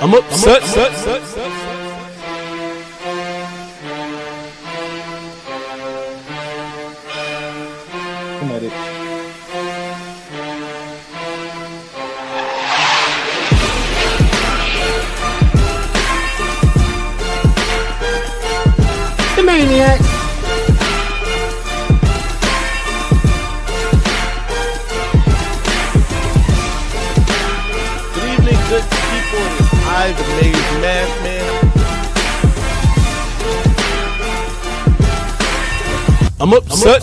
I'm upset. Come at it. The Maniac. Good evening, good people. It's I, the Maze Madman. I'm upset.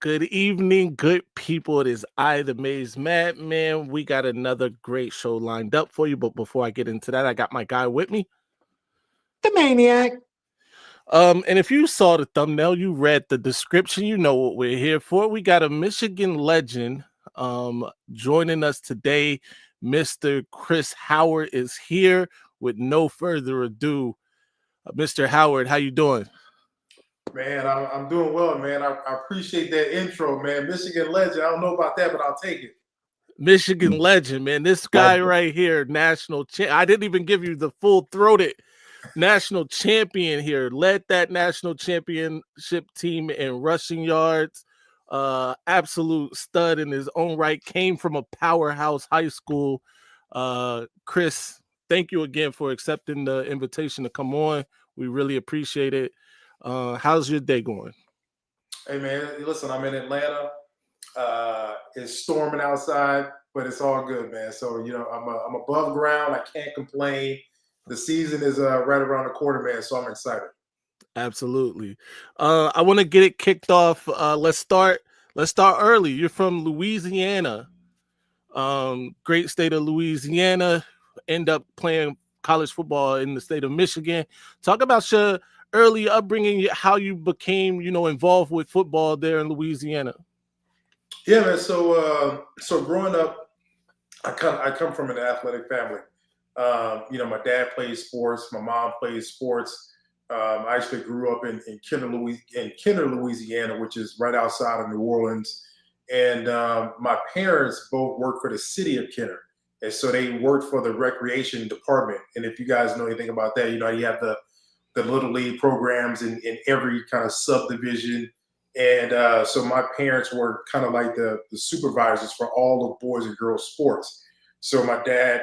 Good evening, good people. It is I, the Maze Madman. We got another great show lined up for you. But before I get into that, I got my guy with me. The Maniac. And if you saw the thumbnail, you read the description, you know what we're here for. We got a Michigan legend joining us today. Mr. Chris Howard is here. With no further ado, Mr. Howard, how you doing? Man, I'm doing well, man. I appreciate that intro, man. Michigan legend. I don't know about that, but I'll take it. Michigan legend, man. This guy right here, national champ. I didn't even give you the full-throated national champion here. Led that national championship team in rushing yards. Absolute stud in his own right. Came from a powerhouse high school. Chris, thank you again for accepting the invitation to come on. We really appreciate it. How's your day going? Hey, man, listen, I'm in Atlanta. It's storming outside, but it's all good, man. So, you know, I'm above ground. I can't complain. The season is right around the corner, man, so I'm excited. Absolutely. I want to get it kicked off. Let's start early. You're from Louisiana. Great state of Louisiana. End up playing college football in the state of Michigan. Talk about your early upbringing, how you became, involved with football there in Louisiana. Yeah, man. So growing up, I come from an athletic family. My dad played sports. My mom played sports. I actually grew up in Kenner, Louisiana, which is right outside of New Orleans. And my parents both worked for the city of Kenner. And so they worked for the recreation department. And if you guys know anything about that, you have the Little League programs in every kind of subdivision. And so my parents were kind of like the supervisors for all of boys and girls sports. So my dad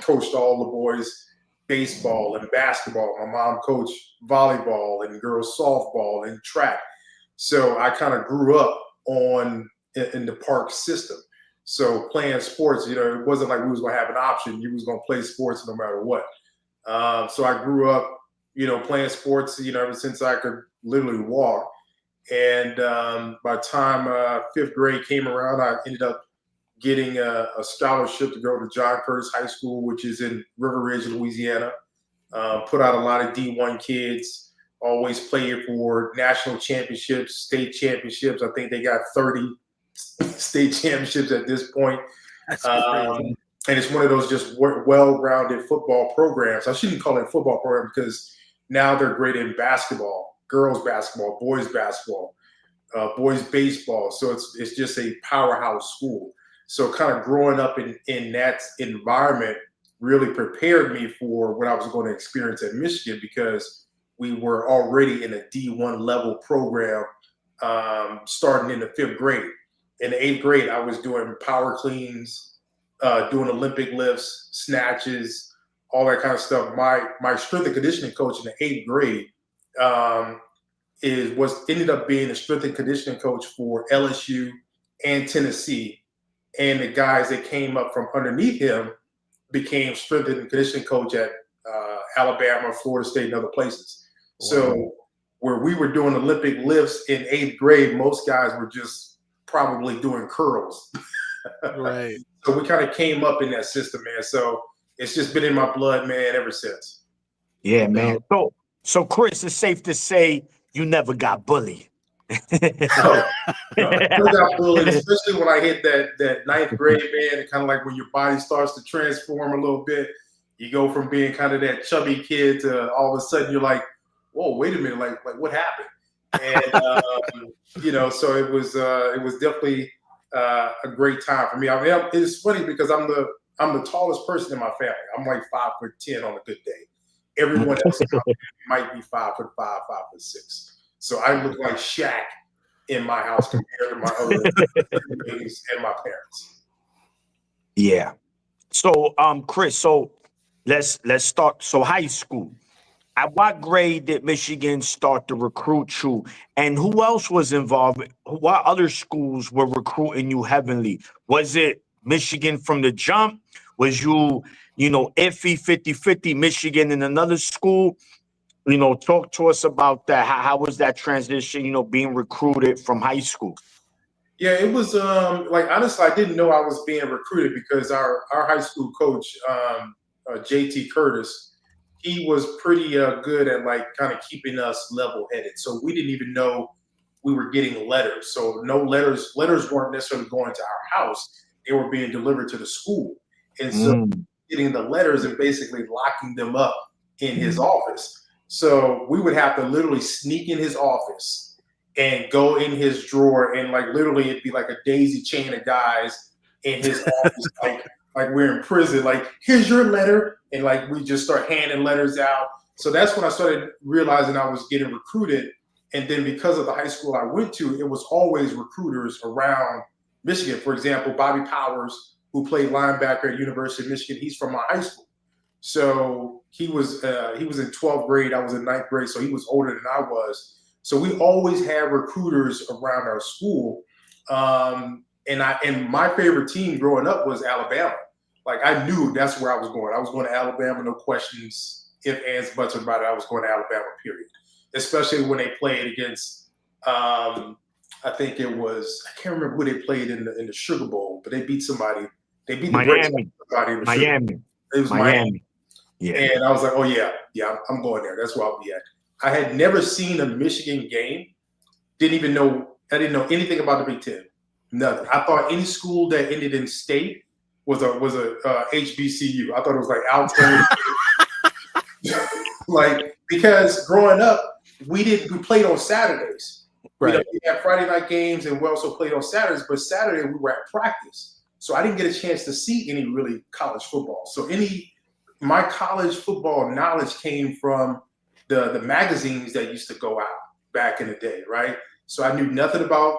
coached all the boys baseball and basketball. My mom coached volleyball and girls softball and track. So I kind of grew up in the park system. So playing sports, it wasn't like we was going to have an option. You was going to play sports no matter what. So I grew up, playing sports, ever since I could literally walk. And by the time fifth grade came around, I ended up getting a scholarship to go to John Curtis High School, which is in River Ridge, Louisiana. Put out a lot of D1 kids, always played for national championships, state championships. I think they got 30 state championships at this point. And it's one of those just well-rounded football programs. I shouldn't call it a football program because now they're great in basketball, girls basketball, boys basketball, boys baseball. So it's just a powerhouse school. So kind of growing up in that environment really prepared me for what I was going to experience at Michigan, because we were already in a D1 level program starting in the fifth grade. In the eighth grade, I was doing power cleans, doing Olympic lifts, snatches, all that kind of stuff. My strength and conditioning coach in the eighth grade ended up being a strength and conditioning coach for LSU and Tennessee. And the guys that came up from underneath him became strength and conditioning coach at Alabama, Florida State, and other places. Wow. So where we were doing Olympic lifts in eighth grade, most guys were just probably doing curls. Right. So we kind of came up in that system, man. So it's just been in my blood, man, ever since. Yeah, man. So Chris, it's safe to say you never got bullied. No, I got bullied, especially when I hit that ninth grade, man. Kind of like when your body starts to transform a little bit. You go from being kind of that chubby kid to all of a sudden you're like, whoa, wait a minute, like what happened? And so it was definitely a great time for me. I mean, it's funny because I'm the tallest person in my family. I'm like 5'10" on a good day. Everyone else might be 5'5", 5'6". So I look like Shaq in my house compared to my other siblings and my parents. Yeah. So, Chris, so let's start. So high school. At what grade did Michigan start to recruit you? And who else was involved? What other schools were recruiting you heavily? Was it Michigan from the jump? Was you iffy 50-50 Michigan in another school? Talk to us about that. How was that transition, being recruited from high school? Yeah, it was like honestly, I didn't know I was being recruited because our high school coach, JT Curtis, he was pretty good at like kind of keeping us level headed. So we didn't even know we were getting letters. So no letters weren't necessarily going to our house. They were being delivered to the school. And so getting the letters and basically locking them up in his office. So we would have to literally sneak in his office and go in his drawer, and like literally it'd be like a daisy chain of guys in his office, like we're in prison. Like, here's your letter, and like we just start handing letters out. So that's when I started realizing I was getting recruited. And then because of the high school I went to, it was always recruiters around Michigan. For example, Bobby Powers, who played linebacker at University of Michigan, he's from my high school. So he was in 12th grade. I was in 9th grade, so he was older than I was. So we always had recruiters around our school. And my favorite team growing up was Alabama. Like, I knew that's where I was going. I was going to Alabama, no questions, if, ands, buts about it. I was going to Alabama, period. Especially when they played against, I think it was, I can't remember who they played in the Sugar Bowl, but they beat somebody. They beat Miami. Miami. It was Miami. Yeah. And I was like, oh yeah, I'm going there. That's where I'll be at. I had never seen a Michigan game. I didn't know anything about the Big Ten. Nothing. I thought any school that ended in state was a HBCU. I thought it was like Alton. Like, because growing up, we played on Saturdays. Right. We had Friday night games, and we also played on Saturdays. But Saturday we were at practice, so I didn't get a chance to see any really college football. So my college football knowledge came from the magazines that used to go out back in the day, right? So I knew nothing about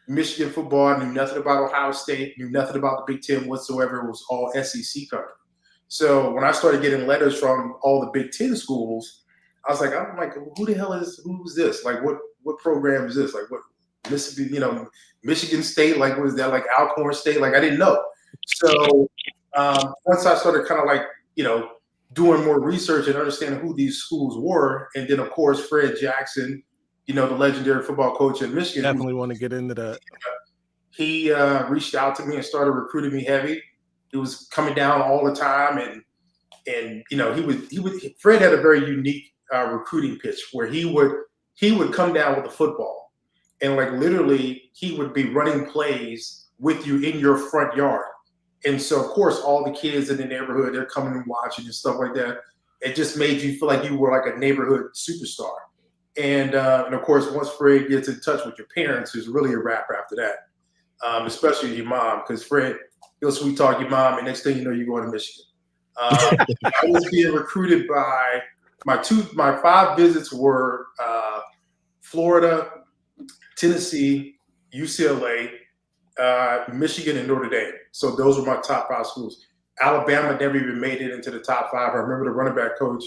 Michigan football. I knew nothing about Ohio State, knew nothing about the Big Ten whatsoever. It was all SEC country. So when I started getting letters from all the Big Ten schools, I'm like, who's this? Like, what program is this? Like, what Mississippi, Michigan State, like, what is that? Like Alcorn State? Like, I didn't know. So once I started kind of like, doing more research and understanding who these schools were, and then of course Fred Jackson, the legendary football coach in Michigan. Definitely want to get into that. He reached out to me and started recruiting me heavy. He was coming down all the time, and Fred had a very unique recruiting pitch where he would come down with a football, and like literally he would be running plays with you in your front yard. And so, of course, all the kids in the neighborhood, they're coming and watching and stuff like that. It just made you feel like you were like a neighborhood superstar. And of course, once Fred gets in touch with your parents, there's really a wrap after that, especially your mom, because Fred, he'll sweet talk your mom, and next thing you know, you're going to Michigan. I was being recruited by my 5 visits were Florida, Tennessee, UCLA, Michigan, and Notre Dame. So those were my top 5 schools. Alabama never even made it into the top 5. I remember the running back coach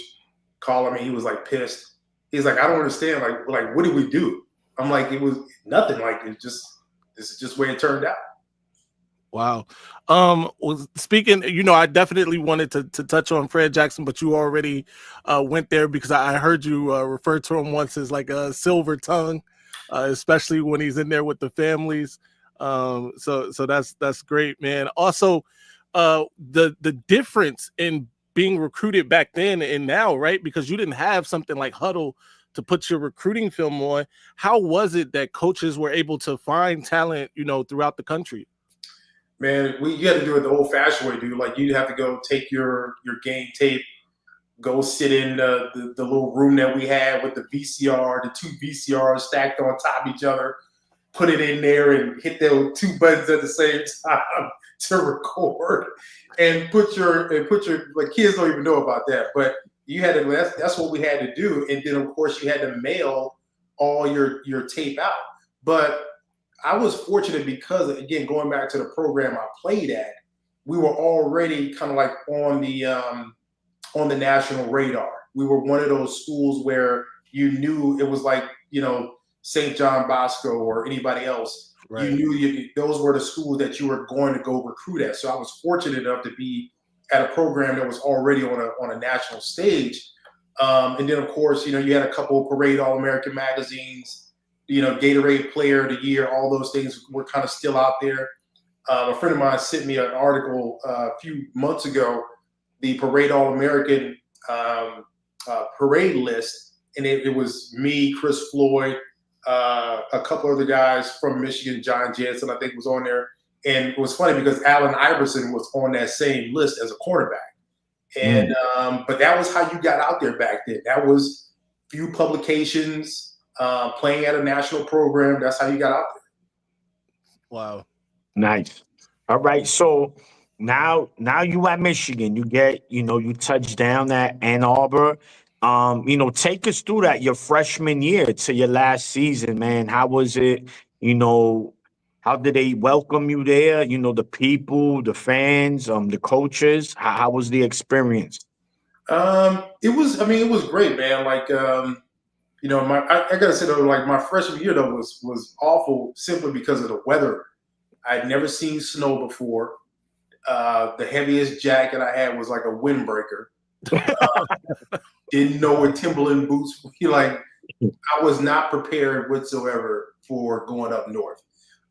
calling me. He was like pissed. He's like, I don't understand. Like, what did we do? I'm like, it was nothing. Like, this is just the way it turned out. Wow. Speaking, I definitely wanted to touch on Fred Jackson, but you already went there because I heard you refer to him once as like a silver tongue, especially when he's in there with the families. So that's great, man. Also, the difference in being recruited back then and now, right? Because you didn't have something like Huddle to put your recruiting film on. How was it that coaches were able to find talent, throughout the country? Man, you had to do it the old-fashioned way, dude. Like, you'd have to go take your game tape, go sit in the little room that we had with the VCR, the 2 VCRs stacked on top of each other. put it in there and hit those 2 buttons at the same time to record and put your like kids don't even know about that, but you had to that's what we had to do. And then of course you had to mail all your tape out. But I was fortunate because, again, going back to the program I played at, we were already kind of like on the national radar. We were one of those schools where you knew it was like, St. John Bosco or anybody else. Right. You knew those were the schools that you were going to go recruit at. So I was fortunate enough to be at a program that was already on a national stage. And then, of course, you had a couple of Parade All-American magazines, Gatorade Player of the Year, all those things were kind of still out there. A friend of mine sent me an article a few months ago, the Parade All-American parade list, and it was me, Chris Floyd, a couple other guys from Michigan, John Jensen, I think, was on there. And it was funny because Allen Iverson was on that same list as a quarterback. And but that was how you got out there back then. That was few publications, playing at a national program. That's how you got out there. Wow. Nice. All right. So now you at Michigan. You get, you touch down at Ann Arbor. Take us through that, your freshman year to your last season, man. How was it? How did they welcome you there? The people, the fans, the coaches. How was the experience? It was great, man. Like, I gotta say though, like my freshman year though was awful simply because of the weather. I'd never seen snow before. The heaviest jacket I had was like a windbreaker. Didn't know what Timberland boots were like. I was not prepared whatsoever for going up north.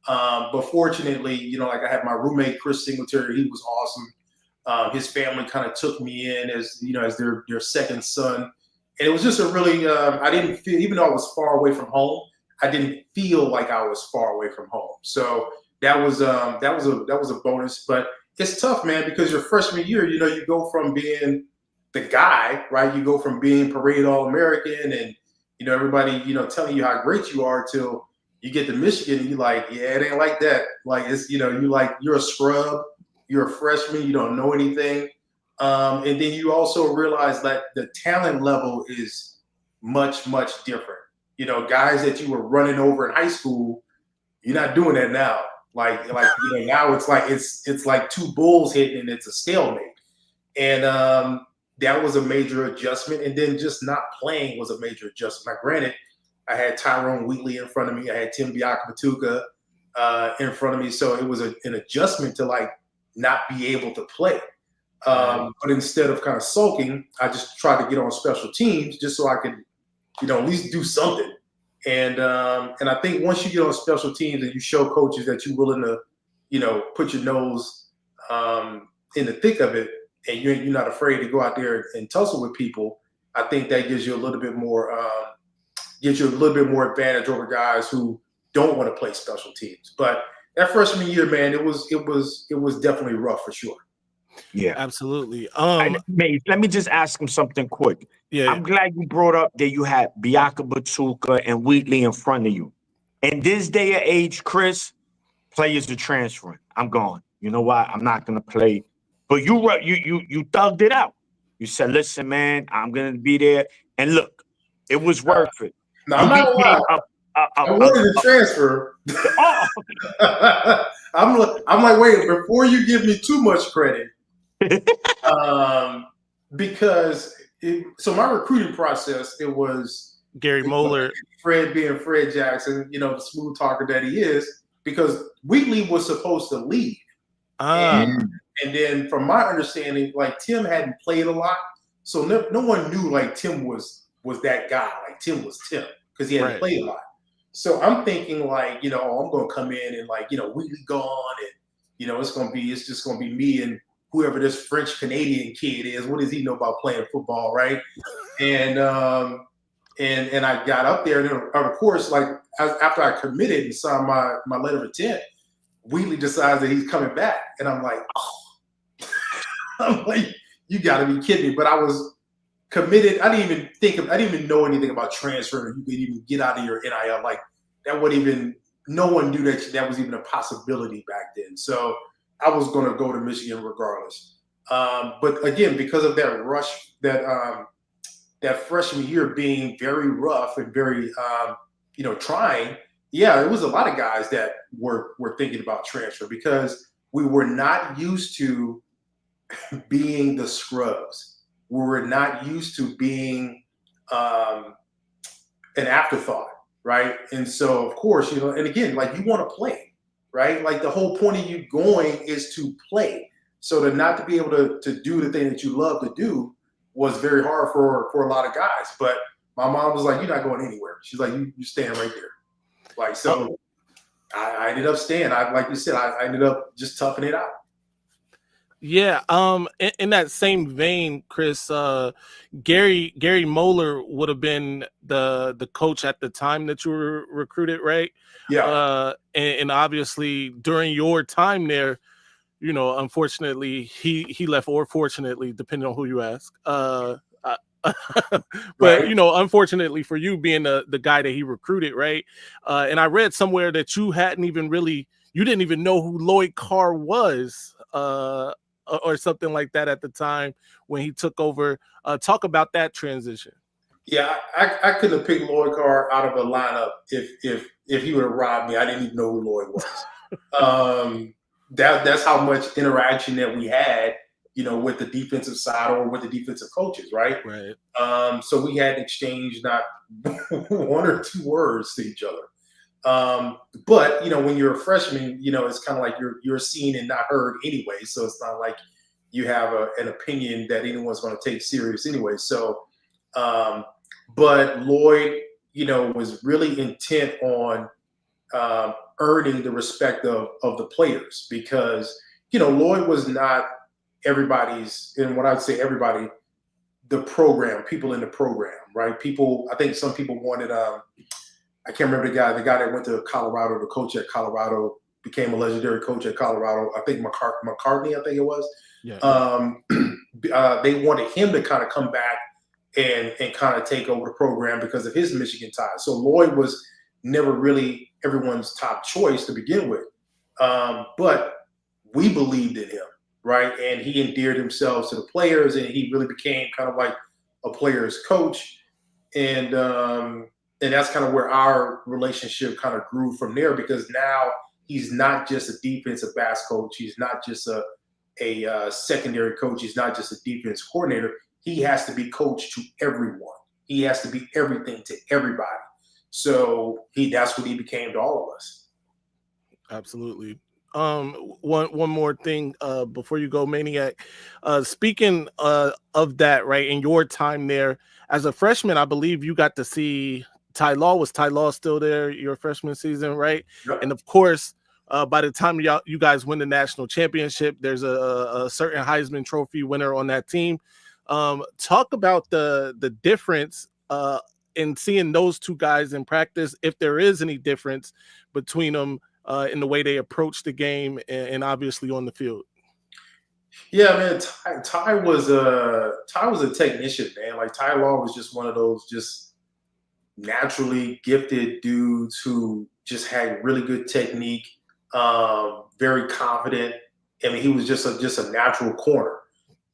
But fortunately, like I had my roommate, Chris Singletary. He was awesome. His family kind of took me in as their second son. And it was just a really, I didn't feel, even though I was far away from home, I didn't feel like I was far away from home. So that was a bonus. But it's tough, man, because your freshman year, you go from being the guy, right? You go from being Parade All-American and, everybody, telling you how great you are till you get to Michigan and you're like, yeah, it ain't like that. Like, it's, you're a scrub, you're a freshman, you don't know anything. And then you also realize that the talent level is much, much different. Guys that you were running over in high school, you're not doing that now. Like now it's like two bulls hitting and it's a stalemate. And that was a major adjustment. And then just not playing was a major adjustment. Now, granted, I had Tyrone Wheatley in front of me. I had Tim Biakabatuka in front of me. So it was an adjustment to like not be able to play. But instead of kind of sulking, I just tried to get on special teams just so I could, at least do something. And I think once you get on special teams and you show coaches that you're willing to, put your nose in the thick of it, and you're not afraid to go out there and tussle with people, I think that gives you a little bit more advantage over guys who don't want to play special teams. But that freshman year, man, it was definitely rough for sure. Yeah, absolutely. Let me just ask him something quick. Yeah, I'm glad you brought up that you had Biakabatuka and Wheatley in front of you. In this day of age, Chris, players are transferring. I'm gone. You know what? I'm not gonna play. But you thugged it out. You said, "Listen, man, I'm gonna be there." And look, it was worth it. No, I'm not gonna lie. I wanted to transfer. I'm like, wait, before you give me too much credit, because so my recruiting process, it was Gary Moeller, Fred being Fred Jackson, the smooth talker that he is, because Wheatley was supposed to leave. And then from my understanding, like Tim hadn't played a lot, so no one knew like Tim was that guy. Like Tim was Tim because he hadn't played a lot. So I'm thinking like, I'm going to come in and like, Wheatley gone and, it's just going to be me and whoever this French Canadian kid is. What does he know about playing football, right? And I got up there and then, of course, like after I committed and signed my letter of intent, Wheatley decides that he's coming back. And I'm like, I'm like, you got to be kidding me. But I was committed. I didn't even know anything about transfer. You could even get out of your NIL. Like that wasn't even no one knew that was even a possibility back then. So I was going to go to Michigan regardless. But again, because of that rush, that freshman year being very rough and very, trying. Yeah, there was a lot of guys that were thinking about transfer because we were not used to being the scrubs. We were not used to being an afterthought, right? And so, of course, and again, like you want to play, right? Like the whole point of you going is to play. So to not to be able to do the thing that you love to do was very hard for a lot of guys. But my mom was like, "You're not going anywhere." She's like, "You stand right there." Like, so I ended up staying. Like you said, I ended up just toughing it out. Yeah. In that same vein, Chris, Gary Moeller would have been the coach at the time that you were recruited, right? Yeah. And obviously during your time there, unfortunately he left, or fortunately, depending on who you ask. But Right. unfortunately for you, being the guy that he recruited, right? And I read somewhere that you didn't even know who Lloyd Carr was, or something like that at the time when he took over. Talk about that transition. Yeah, I couldn't have picked Lloyd Carr out of a lineup if he would have robbed me. I didn't even know who Lloyd was. That's how much interaction that we had, with the defensive side or with the defensive coaches, right? Right. So we had exchanged not one or two words to each other. But when you're a freshman, it's kind of like you're seen and not heard anyway. So it's not like you have an opinion that anyone's going to take serious anyway. So, but Lloyd, was really intent on earning the respect of the players because, Lloyd was not everybody's, and when I would say everybody, the program, people in the program, right? I think some people wanted, I can't remember the guy that went to Colorado, the coach at Colorado, became a legendary coach at Colorado. I think McCartney, I think it was. Yeah. They wanted him to kind of come back and kind of take over the program because of his Michigan ties. So Lloyd was never really everyone's top choice to begin with. But we believed in him, right? And he endeared himself to the players, and he really became kind of like a player's coach. And that's kind of where our relationship kind of grew from there, because now he's not just a defensive backs coach. He's not just a secondary coach. He's not just a defense coordinator. He has to be coach to everyone. He has to be everything to everybody. So that's what he became to all of us. Absolutely. One more thing before you go, Maniac. Speaking of that, right, in your time there as a freshman, I believe you got to see Tai Law. Was Tai Law still there your freshman season, right? Yep. And of course, by the time you guys win the national championship, there's a certain Heisman Trophy winner on that team. Talk about the difference in seeing those two guys in practice, if there is any difference between them in the way they approach the game and obviously on the field. Yeah, man, Tai was a technician, man. Like Tai Law was just one of those just naturally gifted dudes who just had really good technique, very confident. I mean, he was just a natural corner.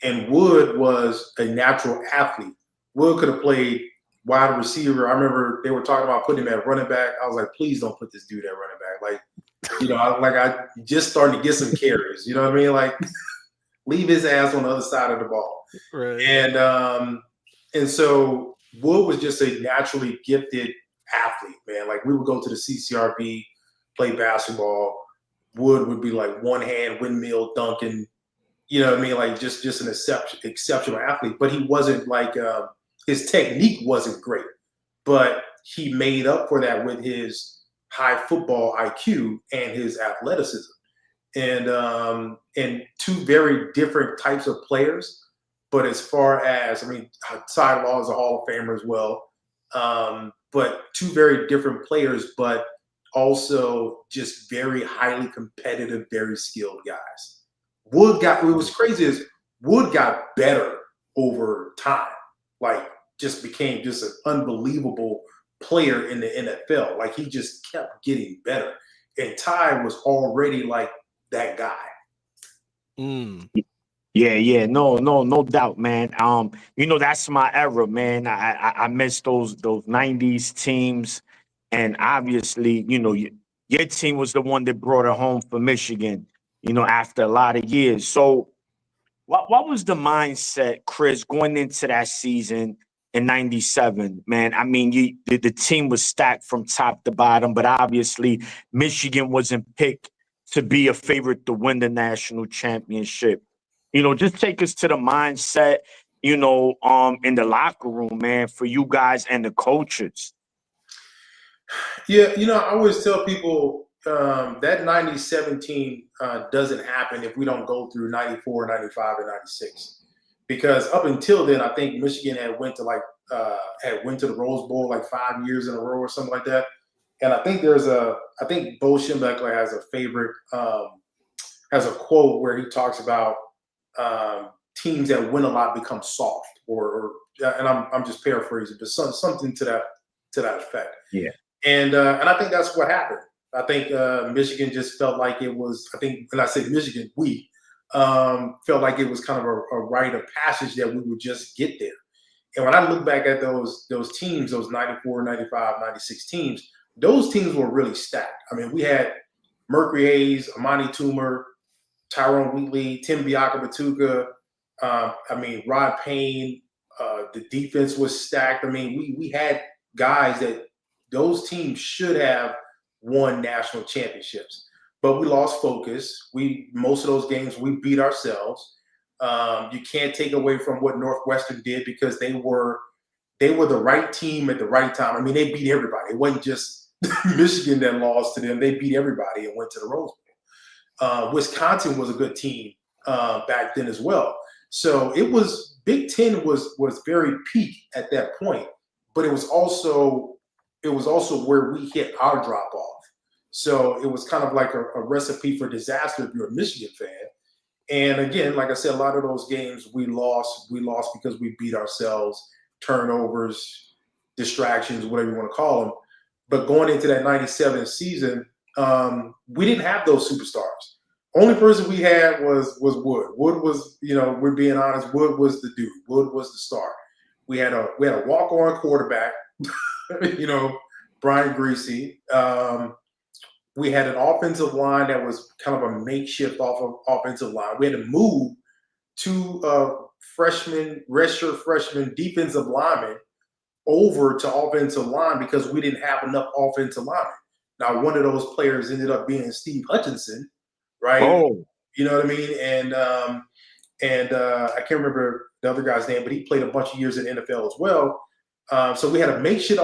And Wood was a natural athlete. Wood could have played wide receiver. I remember they were talking about putting him at running back. I was like, please don't put this dude at running back. Like, I just starting to get some carries. You know what I mean? Like, leave his ass on the other side of the ball. Right. And so Wood was just a naturally gifted athlete, man. Like, we would go to the CCRB, play basketball. Wood would be like one hand windmill dunking. You know what I mean? Like just an exceptional athlete. But he wasn't like his technique wasn't great. But he made up for that with his high football IQ and his athleticism. And two very different types of players. But as far as, I mean, Tai Law is a Hall of Famer as well. But two very different players, but also just very highly competitive, very skilled guys. What was crazy is Wood got better over time. Like, just became just an unbelievable player in the NFL. Like, he just kept getting better. And Tai was already like that guy. Yeah, no doubt, man. That's my era, man. I miss those '90s teams, and obviously, your team was the one that brought it home for Michigan. After a lot of years. So, what was the mindset, Chris, going into that season in '97? Man, I mean, the team was stacked from top to bottom, but obviously, Michigan wasn't picked to be a favorite to win the national championship. Just take us to the mindset, in the locker room, man, for you guys and the coaches. Yeah, I always tell people that 97 team doesn't happen if we don't go through 94, 95, and 96. Because up until then, I think Michigan had went to the Rose Bowl like 5 years in a row or something like that. And I think I think Bo Schembechler has a favorite, has a quote where he talks about teams that win a lot become soft, and I'm just paraphrasing, but something to that effect. Yeah. And I think that's what happened. I think Michigan just felt like it was. I think when I say Michigan, we felt like it was kind of a rite of passage that we would just get there. And when I look back at those teams, those 94, 95, 96 teams, those teams were really stacked. I mean, we had Mercury Hayes, Amani Toomer, Tyrone Wheatley, Tim Biaka-Batuka, Rod Payne. The defense was stacked. I mean, we had guys that those teams should have won national championships, but we lost focus. Most of those games we beat ourselves. You can't take away from what Northwestern did because they were the right team at the right time. I mean, they beat everybody. It wasn't just Michigan that lost to them. They beat everybody and went to the Rose Bowl. Wisconsin was a good team back then as well. So it was Big Ten was very peak at that point, but it was also where we hit our drop off. So it was kind of like a recipe for disaster if you're a Michigan fan. And again, like I said, a lot of those games we lost because we beat ourselves, turnovers, distractions, whatever you want to call them. But going into that 97 season, we didn't have those superstars. Only person we had was Wood. Wood was, we're being honest, Wood was the dude. Wood was the star. We had a walk-on quarterback, Brian Greasy. We had an offensive line that was kind of a makeshift offensive line. We had to move two redshirt freshman defensive linemen over to offensive line because we didn't have enough offensive linemen. Now, one of those players ended up being Steve Hutchinson, right? Oh. You know what I mean? And I can't remember the other guy's name, but he played a bunch of years in the NFL as well. So we had a makeshift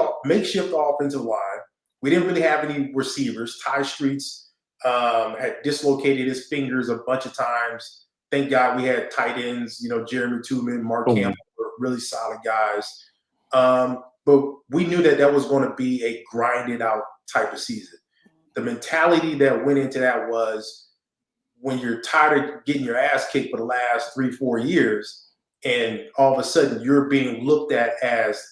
offensive line. We didn't really have any receivers. Ty Streets had dislocated his fingers a bunch of times. Thank God we had tight ends, Jeremy Tooman, Mark Campbell were really solid guys. But we knew that was going to be a grinded out type of season. The mentality that went into that was when you're tired of getting your ass kicked for the last 3-4 years, and all of a sudden you're being looked at as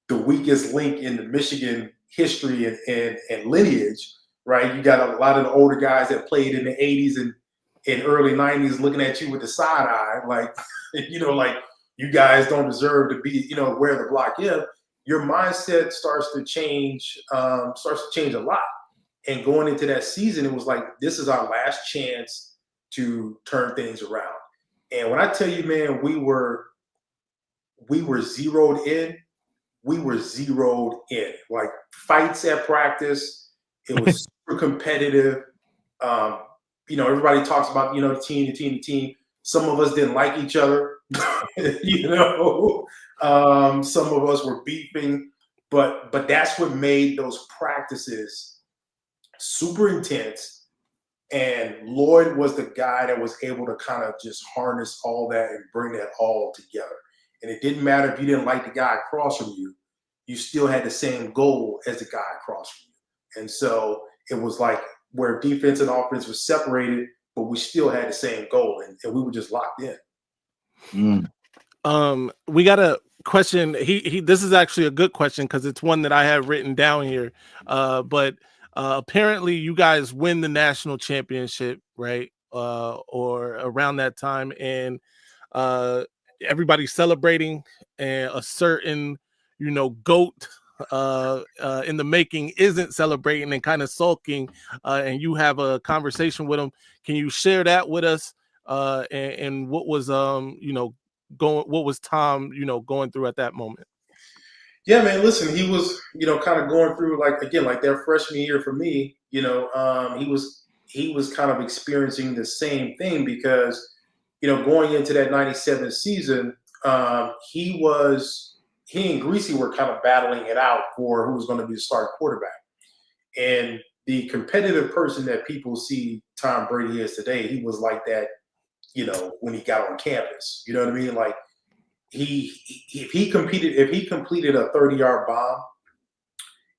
the weakest link in the Michigan history and lineage, right? You got a lot of the older guys that played in the 80s and early 90s looking at you with the side eye, like, like you guys don't deserve to be, where the block is. Your mindset starts to change a lot. And going into that season, it was like, this is our last chance to turn things around. And when I tell you, man, we were zeroed in. We were zeroed in. Like fights at practice, it was super competitive. Everybody talks about the team. Some of us didn't like each other. Some of us were beefing, but that's what made those practices super intense. And Lloyd was the guy that was able to kind of just harness all that and bring that all together. And it didn't matter if you didn't like the guy across from you, you still had the same goal as the guy across from you. And so it was like where defense and offense was separated, but we still had the same goal, and we were just locked in. We got a question. This is actually a good question because it's one that I have written down here. But apparently you guys win the national championship, right? Or around that time, and everybody's celebrating, and a certain, GOAT in the making isn't celebrating and kind of sulking, and you have a conversation with him. Can you share that with us? And what was what was Tom going through at that moment? Yeah, man, listen, he was, kind of going through like that freshman year for me, he was kind of experiencing the same thing because, going into that 97 season, he and Greasy were kind of battling it out for who was going to be the starting quarterback. And the competitive person that people see Tom Brady as today, he was like that, when he got on campus. You know what I mean? Like if he completed a 30-yard bomb,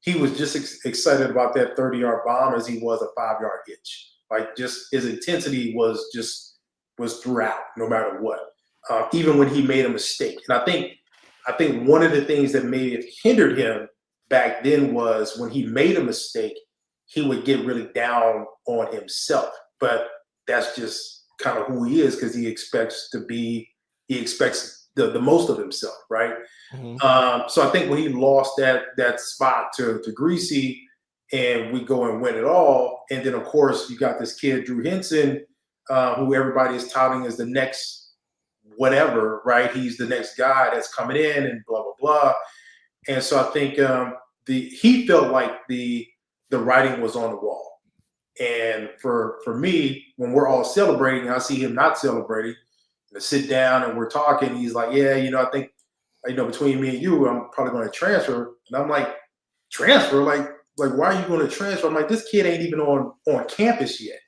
he was just excited about that 30-yard bomb as he was a 5-yard hitch. Like just his intensity was throughout, no matter what. Even when he made a mistake. And I think one of the things that may have hindered him back then was when he made a mistake, he would get really down on himself. But that's just kind of who he is because he expects the most of himself, right? Mm-hmm. So I think when he lost that spot to Greasy, and we go and win it all, and then of course you got this kid Drew Henson, who everybody is touting as the next whatever, right? He's the next guy that's coming in, and blah blah blah. And so I think he felt like the writing was on the wall. And for me, when we're all celebrating, I see him not celebrating. To sit down and we're talking, he's like, yeah, I think, between me and you, I'm probably going to transfer. And I'm like, transfer? Like why are you going to transfer? I'm like, this kid ain't even on campus yet.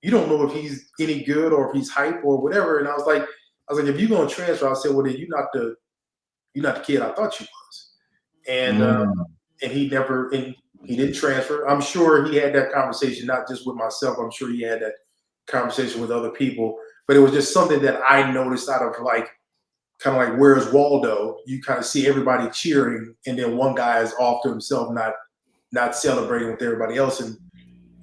You don't know if he's any good or if he's hype or whatever. And I was like, if you're going to transfer, I said, well, then you're not the kid I thought you was. And and he didn't transfer. I'm sure he had that conversation, not just with myself. I'm sure he had that conversation with other people. But it was just something that I noticed out of kind of like Where's Waldo? You kind of see everybody cheering, and then one guy is off to himself, not celebrating with everybody else. And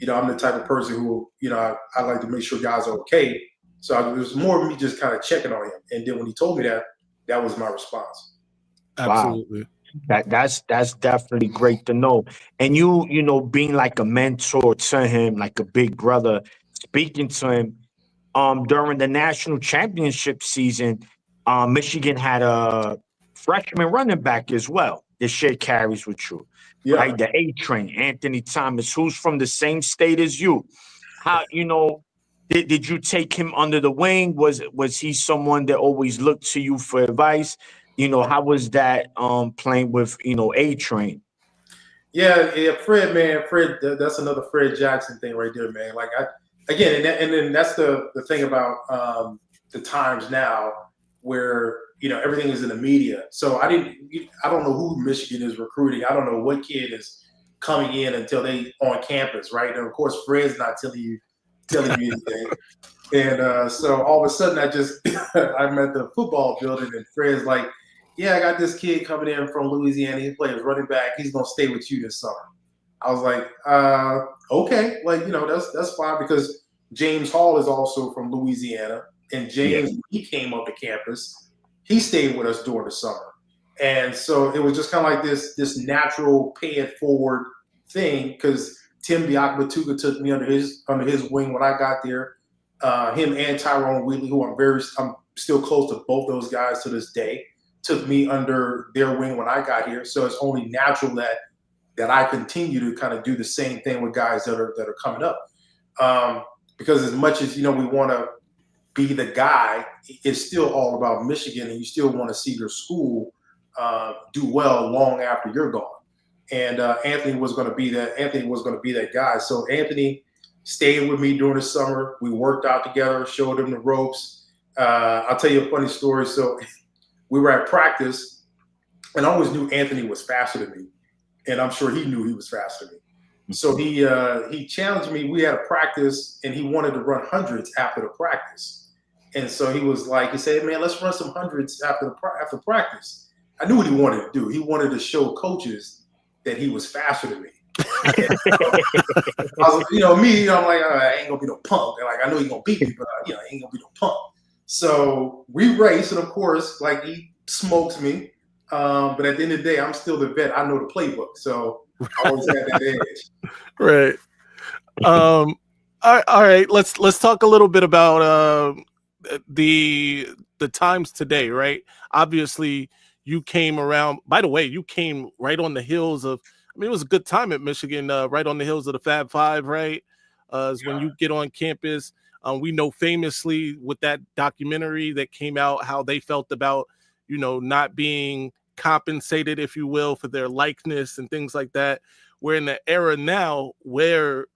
I'm the type of person who I like to make sure guys are okay. So it was more of me just kind of checking on him. And then when he told me that was my response. Absolutely. Wow. That's definitely great to know. And you being like a mentor to him, like a big brother, speaking to him. During the national championship season, Michigan had a freshman running back as well that shared carries with you. Yeah. Right? The A train, Anthony Thomas, who's from the same state as you. How, did you take him under the wing? Was he someone that always looked to you for advice? How was that playing with, A train? Yeah, Fred, man. That's another Fred Jackson thing right there, man. Like Again, and then that's the thing about the times now where, everything is in the media. So I don't know who Michigan is recruiting. I don't know what kid is coming in until they on campus, right? And of course, Fred's not telling you anything. And so all of a sudden I'm at the football building and Fred's like, yeah, I got this kid coming in from Louisiana. He plays running back. He's going to stay with you this summer. I was like, okay, that's fine because James Hall is also from Louisiana, and James, when he came up to campus, he stayed with us during the summer, and so it was just kind of like this natural pay it forward thing because Tim Biakbatuga took me under his wing when I got there. Him and Tyrone Wheatley, who I'm still close to both those guys to this day, took me under their wing when I got here. So it's only natural that I continue to kind of do the same thing with guys that are coming up. Because as much as, we want to be the guy, it's still all about Michigan, and you still want to see your school do well long after you're gone. And Anthony was going to be that guy. So Anthony stayed with me during the summer. We worked out together, showed him the ropes. I'll tell you a funny story. So we were at practice, and I always knew Anthony was faster than me. And I'm sure he knew he was faster than me. So he challenged me. We had a practice, and he wanted to run hundreds after the practice. And so he said, man, let's run some hundreds after practice. I knew what he wanted to do. He wanted to show coaches that he was faster than me. I'm like, I ain't gonna be no punk. And like, I know he's gonna beat me, but I ain't gonna be no punk. So we race, and of course, like he smokes me. But at the end of the day, I'm still the vet. I know the playbook, so I always had that edge. Right. All right. Let's talk a little bit about the times today, right? Obviously, you came around. By the way, you came right on the heels of. I mean, it was a good time at Michigan, right on the heels of the Fab Five, right? Is when you get on campus. We know famously with that documentary that came out how they felt about, not being compensated, if you will, for their likeness and things like that. We're in the era now where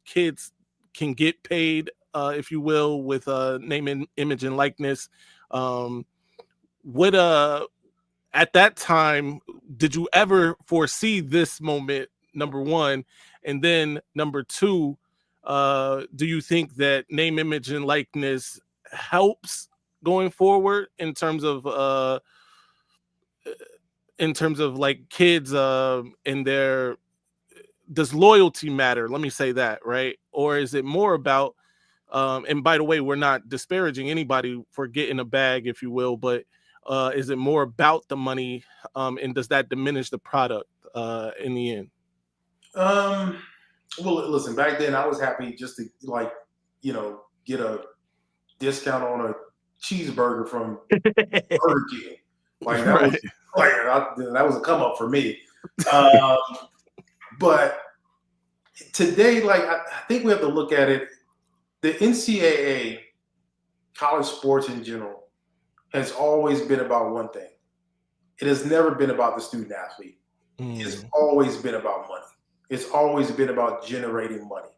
kids can get paid, if you will, with name, image, and likeness. At that time, did you ever foresee this moment, number one? And then number two, do you think that name, image, and likeness helps going forward in terms of like kids and their, does loyalty matter? Let me say that, right? Or is it more about, and by the way, we're not disparaging anybody for getting a bag, if you will, but is it more about the money, and does that diminish the product in the end? Well, listen, back then I was happy just to get a discount on a cheeseburger from Burger King. Like that Right. that was a come up for me. But today, like I think we have to look at it. The NCAA, college sports in general, has always been about one thing. It has never been about the student athlete. It's always been about money. It's always been about generating money.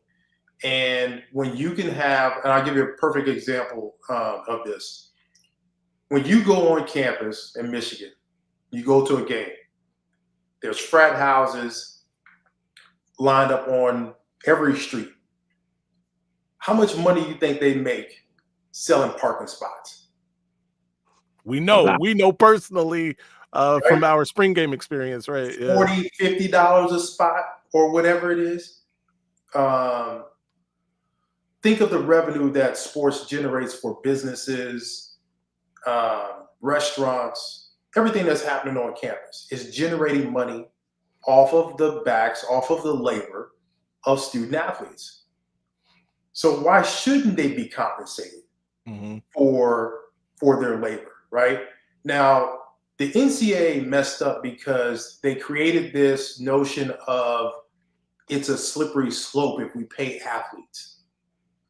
And when you can have, and I'll give you a perfect example of this. When you go on campus in Michigan, you go to a game, there's frat houses lined up on every street. How much money do you think they make selling parking spots? We know personally from our spring game experience, right? $40, $50 a spot or whatever it is. Think of the revenue that sports generates for businesses, restaurants, everything that's happening on campus is generating money off of the backs, off of the labor of student athletes. So why shouldn't they be compensated for their labor, right? Now, the NCAA messed up because they created this notion of it's a slippery slope if we pay athletes.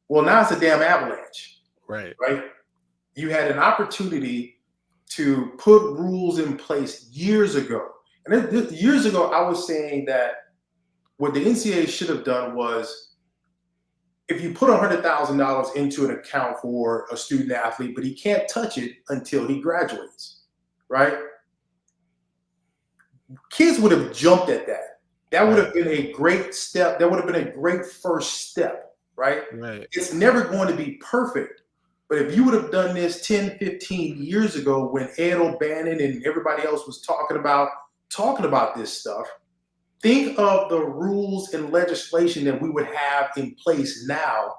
Well, now it's a damn avalanche, right? You had an opportunity to put rules in place years ago. And years ago, I was saying that what the NCAA should have done was, if you put $100,000 into an account for a student athlete, but he can't touch it until he graduates, right? Kids would have jumped at that. That would have been a great step. That would have been a great first step, right? It's never going to be perfect. But if you would have done this 10, 15 years ago when Ed O'Bannon and everybody else was talking about this stuff, think of the rules and legislation that we would have in place now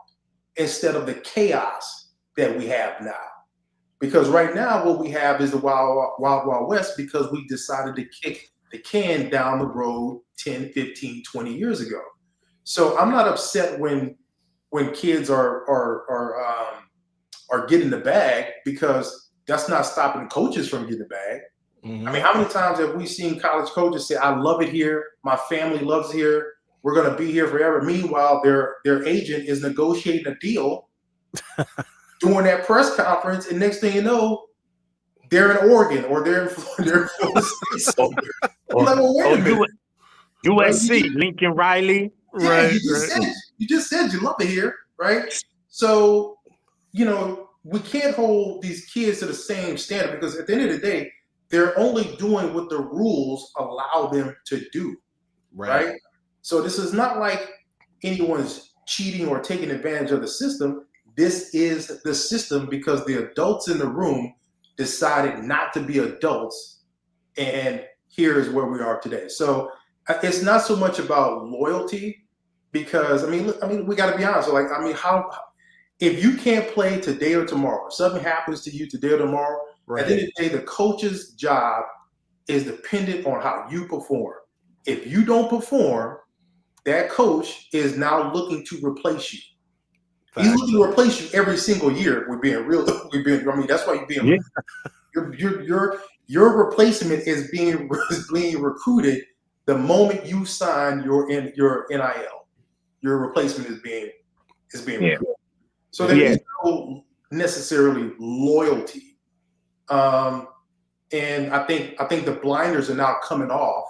instead of the chaos that we have now. Because right now what we have is the wild west because we decided to kick the can down the road 10, 15, 20 years ago. So I'm not upset when kids are getting the bag, because that's not stopping coaches from getting the bag. I mean, how many times have we seen college coaches say, I love it here, my family loves here, we're going to be here forever. Meanwhile, their agent is negotiating a deal during that press conference, and next thing you know, they're in Oregon or they're in Florida State somewhere. Like, well, wait a minute. USC, Lincoln Riley. Yeah, you just said you love it here, right? So, we can't hold these kids to the same standard, because at the end of the day, they're only doing what the rules allow them to do, right? So this is not like anyone's cheating or taking advantage of the system. This is the system because the adults in the room decided not to be adults, and here is where we are today. So it's not so much about loyalty, because I mean, we got to be honest. Like, I mean, how if you can't play today or tomorrow, something happens to you today or tomorrow, Right. at the end of the day, the coach's job is dependent on how you perform. If you don't perform, that coach is now looking to replace you. He's looking to replace you every single year. We're being real. I mean, that's why you're being. Your replacement is being recruited the moment you sign your NIL. Your replacement is being recruited. So there is no necessarily loyalty, and I think the blinders are now coming off,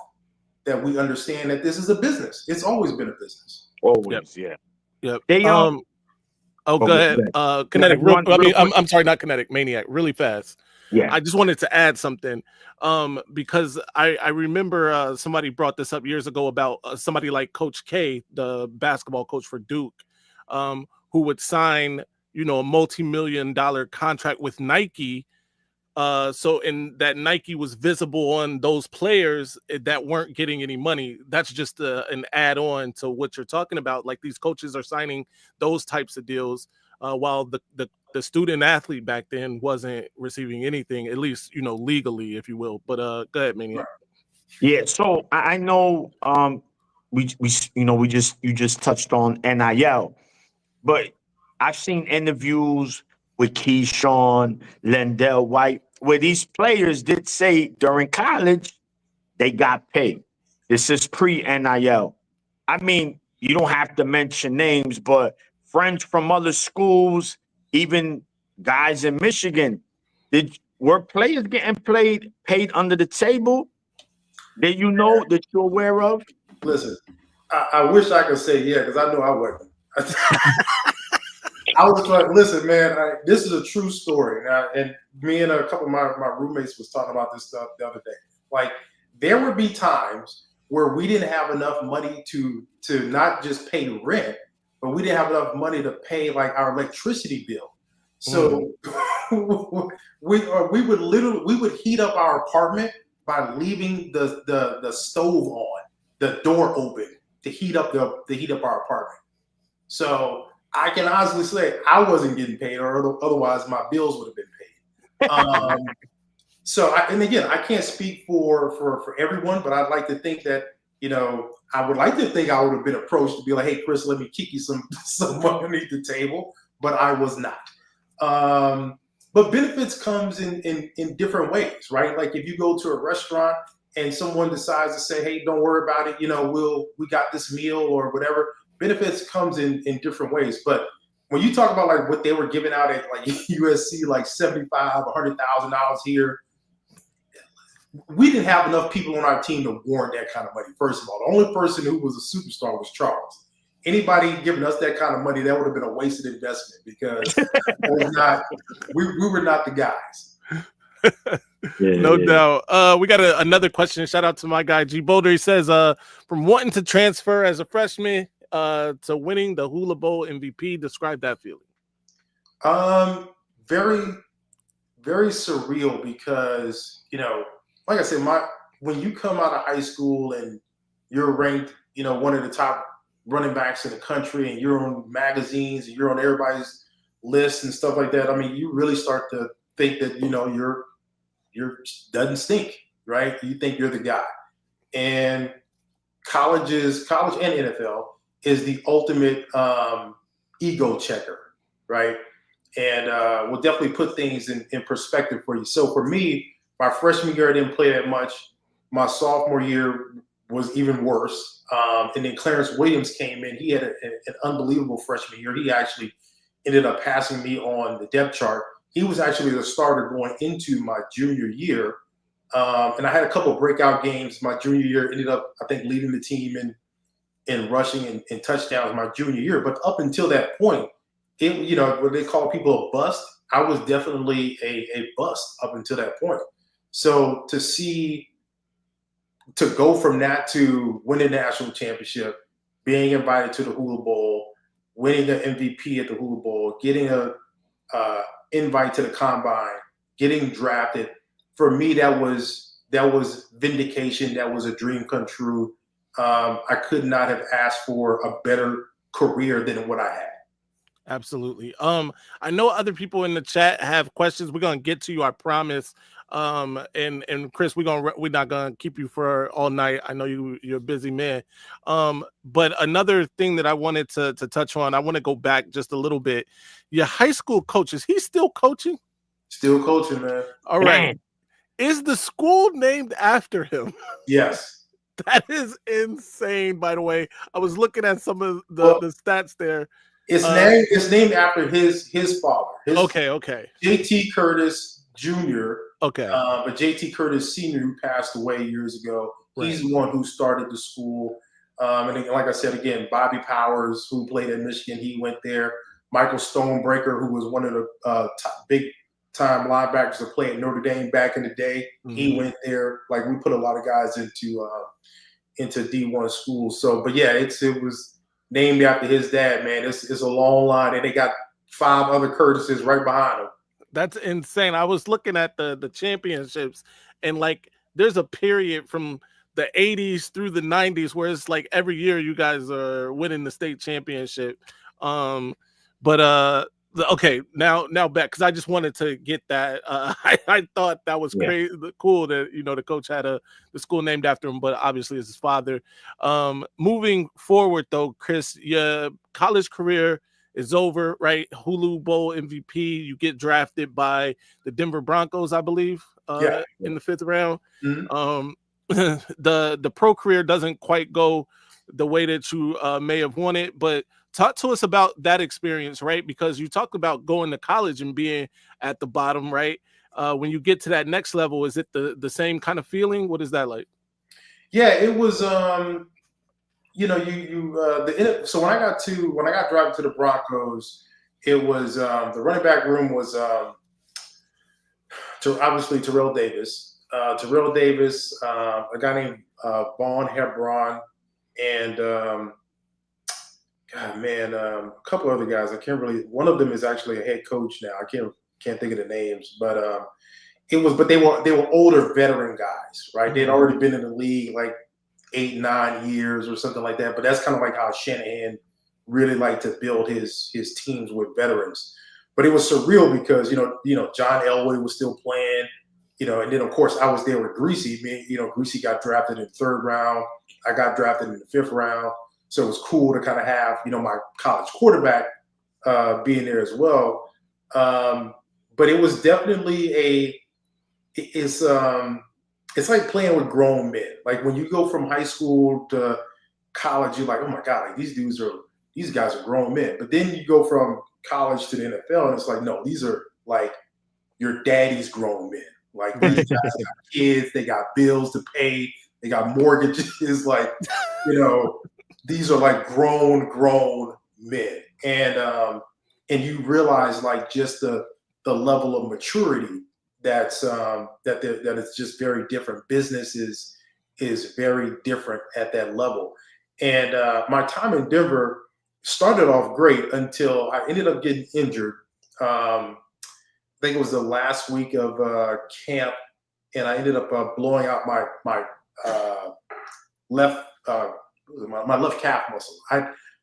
that we understand that this is a business. It's always been a business. Always, Yep. They go ahead. Kinetic. I'm sorry, not Kinetic. Maniac. Really fast. Yeah. I just wanted to add something, because I remember somebody brought this up years ago about somebody like Coach K, the basketball coach for Duke, who would sign, a multi-million-dollar contract with Nike. And that Nike was visible on those players that weren't getting any money. That's just an add-on to what you're talking about. Like, these coaches are signing those types of deals, while the student athlete back then wasn't receiving anything, at least, legally, if you will. But go ahead, Maniac. Yeah. So I know you just touched on NIL, but I've seen interviews with Keyshawn, Lendell White, where these players did say during college they got paid. This is pre-NIL. I mean, you don't have to mention names, but friends from other schools, even guys in Michigan, were players getting paid under the table that that you're aware of? Listen, I wish I could say yeah, because I know I wasn't. I was like, listen, man, this is a true story. And me and a couple of my roommates was talking about this stuff the other day. Like, there would be times where we didn't have enough money to not just pay rent, but we didn't have enough money to pay like our electricity bill. So we would heat up our apartment by leaving the stove on, the door open to heat up our apartment. So I can honestly say I wasn't getting paid, or otherwise my bills would have been paid. So I can't speak for everyone, but I'd like to think that, I would like to think I would have been approached to be like, hey, Chris, let me kick you some money underneath the table, but I was not. But benefits comes in different ways, right? Like, if you go to a restaurant and someone decides to say, hey, don't worry about it, we got this meal or whatever. Benefits comes in different ways. But when you talk about like what they were giving out at like USC, like $75,000, $100,000 here, we didn't have enough people on our team to warrant that kind of money. First of all, the only person who was a superstar was Charles. Anybody giving us that kind of money, that would have been a wasted investment, because we were not the guys. No doubt. We got another question. Shout out to my guy G Boulder. He says, from wanting to transfer as a freshman to winning the Hula Bowl MVP, describe that feeling. Very, very surreal, because like I said, when you come out of high school and you're ranked, one of the top running backs in the country, and you're on magazines and you're on everybody's list and stuff like that, I mean, you really start to think that you're doesn't stink, right? You think you're the guy. And college and NFL is the ultimate ego checker, right? And will definitely put things in perspective for you. So for me, my freshman year, I didn't play that much. My sophomore year was even worse. And then Clarence Williams came in. He had an unbelievable freshman year. He actually ended up passing me on the depth chart. He was actually the starter going into my junior year. And I had a couple of breakout games. My junior year ended up, I think, leading the team in rushing and touchdowns my junior year. But up until that point, what they call people a bust, I was definitely a bust up until that point. So to go from that to winning the national championship, being invited to the Hula Bowl, winning an MVP at the Hula Bowl, getting a invite to the combine, getting drafted, for me that was vindication. That was a dream come true. I could not have asked for a better career than what I had. Absolutely. I know other people in the chat have questions. We're gonna get to you, I promise. And Chris, we're not gonna keep you for all night. I know you're a busy man. But another thing that I wanted to touch on, I want to go back just a little bit. Your high school coach, is he still coaching? Still coaching, man. All right. Is the school named after him? Yes. That is insane, by the way. I was looking at some of the stats there. It's named after his father. Okay. JT Curtis Jr. Okay. But JT Curtis Sr., who passed away years ago, he's the one who started the school. And then, like I said, again, Bobby Powers, who played at Michigan, he went there. Michael Stonebreaker, who was one of the big-time linebackers that played at Notre Dame back in the day, he went there. Like, we put a lot of guys into D1 schools. So, but yeah, it was named after his dad, man. It's a long line, and they got 5 other Curtises right behind him. That's insane. I was looking at the championships, and like there's a period from the 80s through the 90s where it's like every year you guys are winning the state championship. Okay, now back, because I just wanted to get that. I thought that was crazy, cool that the coach had the school named after him, but obviously it's his father. Moving forward though, Chris, your college career is over, right? Hulu Bowl MVP. You get drafted by the Denver Broncos, I believe, in the 5th round. The pro career doesn't quite go the way that you may have wanted, but talk to us about that experience, right? Because you talked about going to college and being at the bottom, right? When you get to that next level, is it the same kind of feeling? What is that like? Yeah, it was. So when I got drafted to the Broncos, it was the running back room was obviously Terrell Davis, a guy named Vaughn Hebron, and a couple other guys. I can't really. One of them is actually a head coach now. I can't think of the names, but they were older veteran guys, right? They'd already been in the league like 8-9 years or something like that. But that's kind of like how Shanahan really liked to build his teams with veterans. But it was surreal because John Elway was still playing, and then of course I was there with Greasy. Greasy got drafted in the 3rd round. I got drafted in the 5th round. So it was cool to kind of have, my college quarterback being there as well. But it was definitely it's like playing with grown men. Like when you go from high school to college, you're like, oh my God, like these guys are grown men. But then you go from college to the NFL, and it's like, no, these are like your daddy's grown men. Like these guys got kids, they got bills to pay, they got mortgages, like, these are like grown men. And you realize like just the level of maturity that is just very different. Business is very different at that level. And my time in Denver started off great until I ended up getting injured. I think it was the last week of camp, and I ended up blowing out my left calf muscle.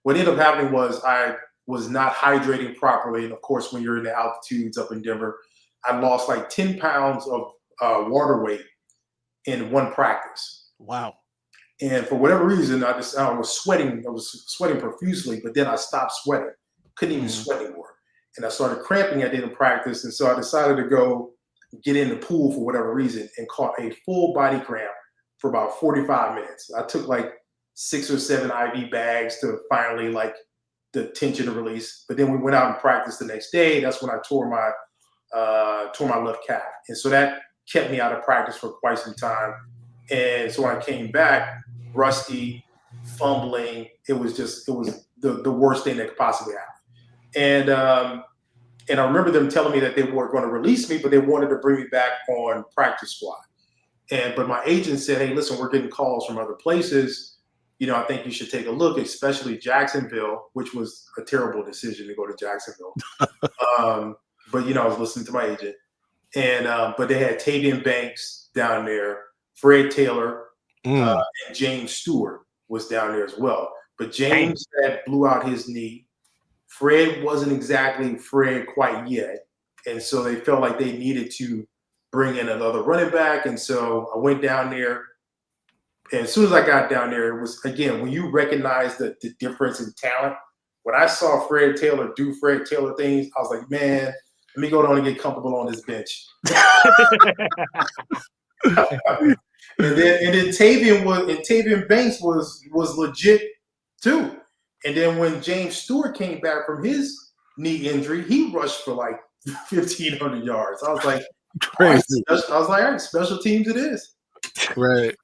What ended up happening was I was not hydrating properly, and of course, when you're in the altitudes up in Denver, I lost like 10 pounds of water weight in one practice. Wow. And for whatever reason, I was sweating. I was sweating profusely, but then I stopped sweating. Couldn't even sweat anymore. And I started cramping at the end of practice. And so I decided to go get in the pool for whatever reason and caught a full body cramp for about 45 minutes. I took like 6 or 7 IV bags to finally like the tension to release. But then we went out and practiced the next day. That's when I tore my left calf. And so that kept me out of practice for quite some time. And so when I came back, rusty, fumbling, it was the worst thing that could possibly happen. And I remember them telling me that they weren't going to release me, but they wanted to bring me back on practice squad. But my agent said, hey, listen, we're getting calls from other places. I think you should take a look, especially Jacksonville, which was a terrible decision to go to Jacksonville. But I was listening to my agent. And but they had Tavian Banks down there, Fred Taylor, and James Stewart. was down there as well. But James blew out his knee. Fred wasn't exactly Fred quite yet. And so they felt like they needed to bring in another running back. And so I went down there. And as soon as I got down there, it was, again, when you recognize the difference in talent, when I saw Fred Taylor do Fred Taylor things, I was like, man, let me go down and get comfortable on this bench. and then Tavian Banks was legit too. And then when James Stewart came back from his knee injury, he rushed for like 1,500 yards. I was like, crazy. All right, special teams it is. Right.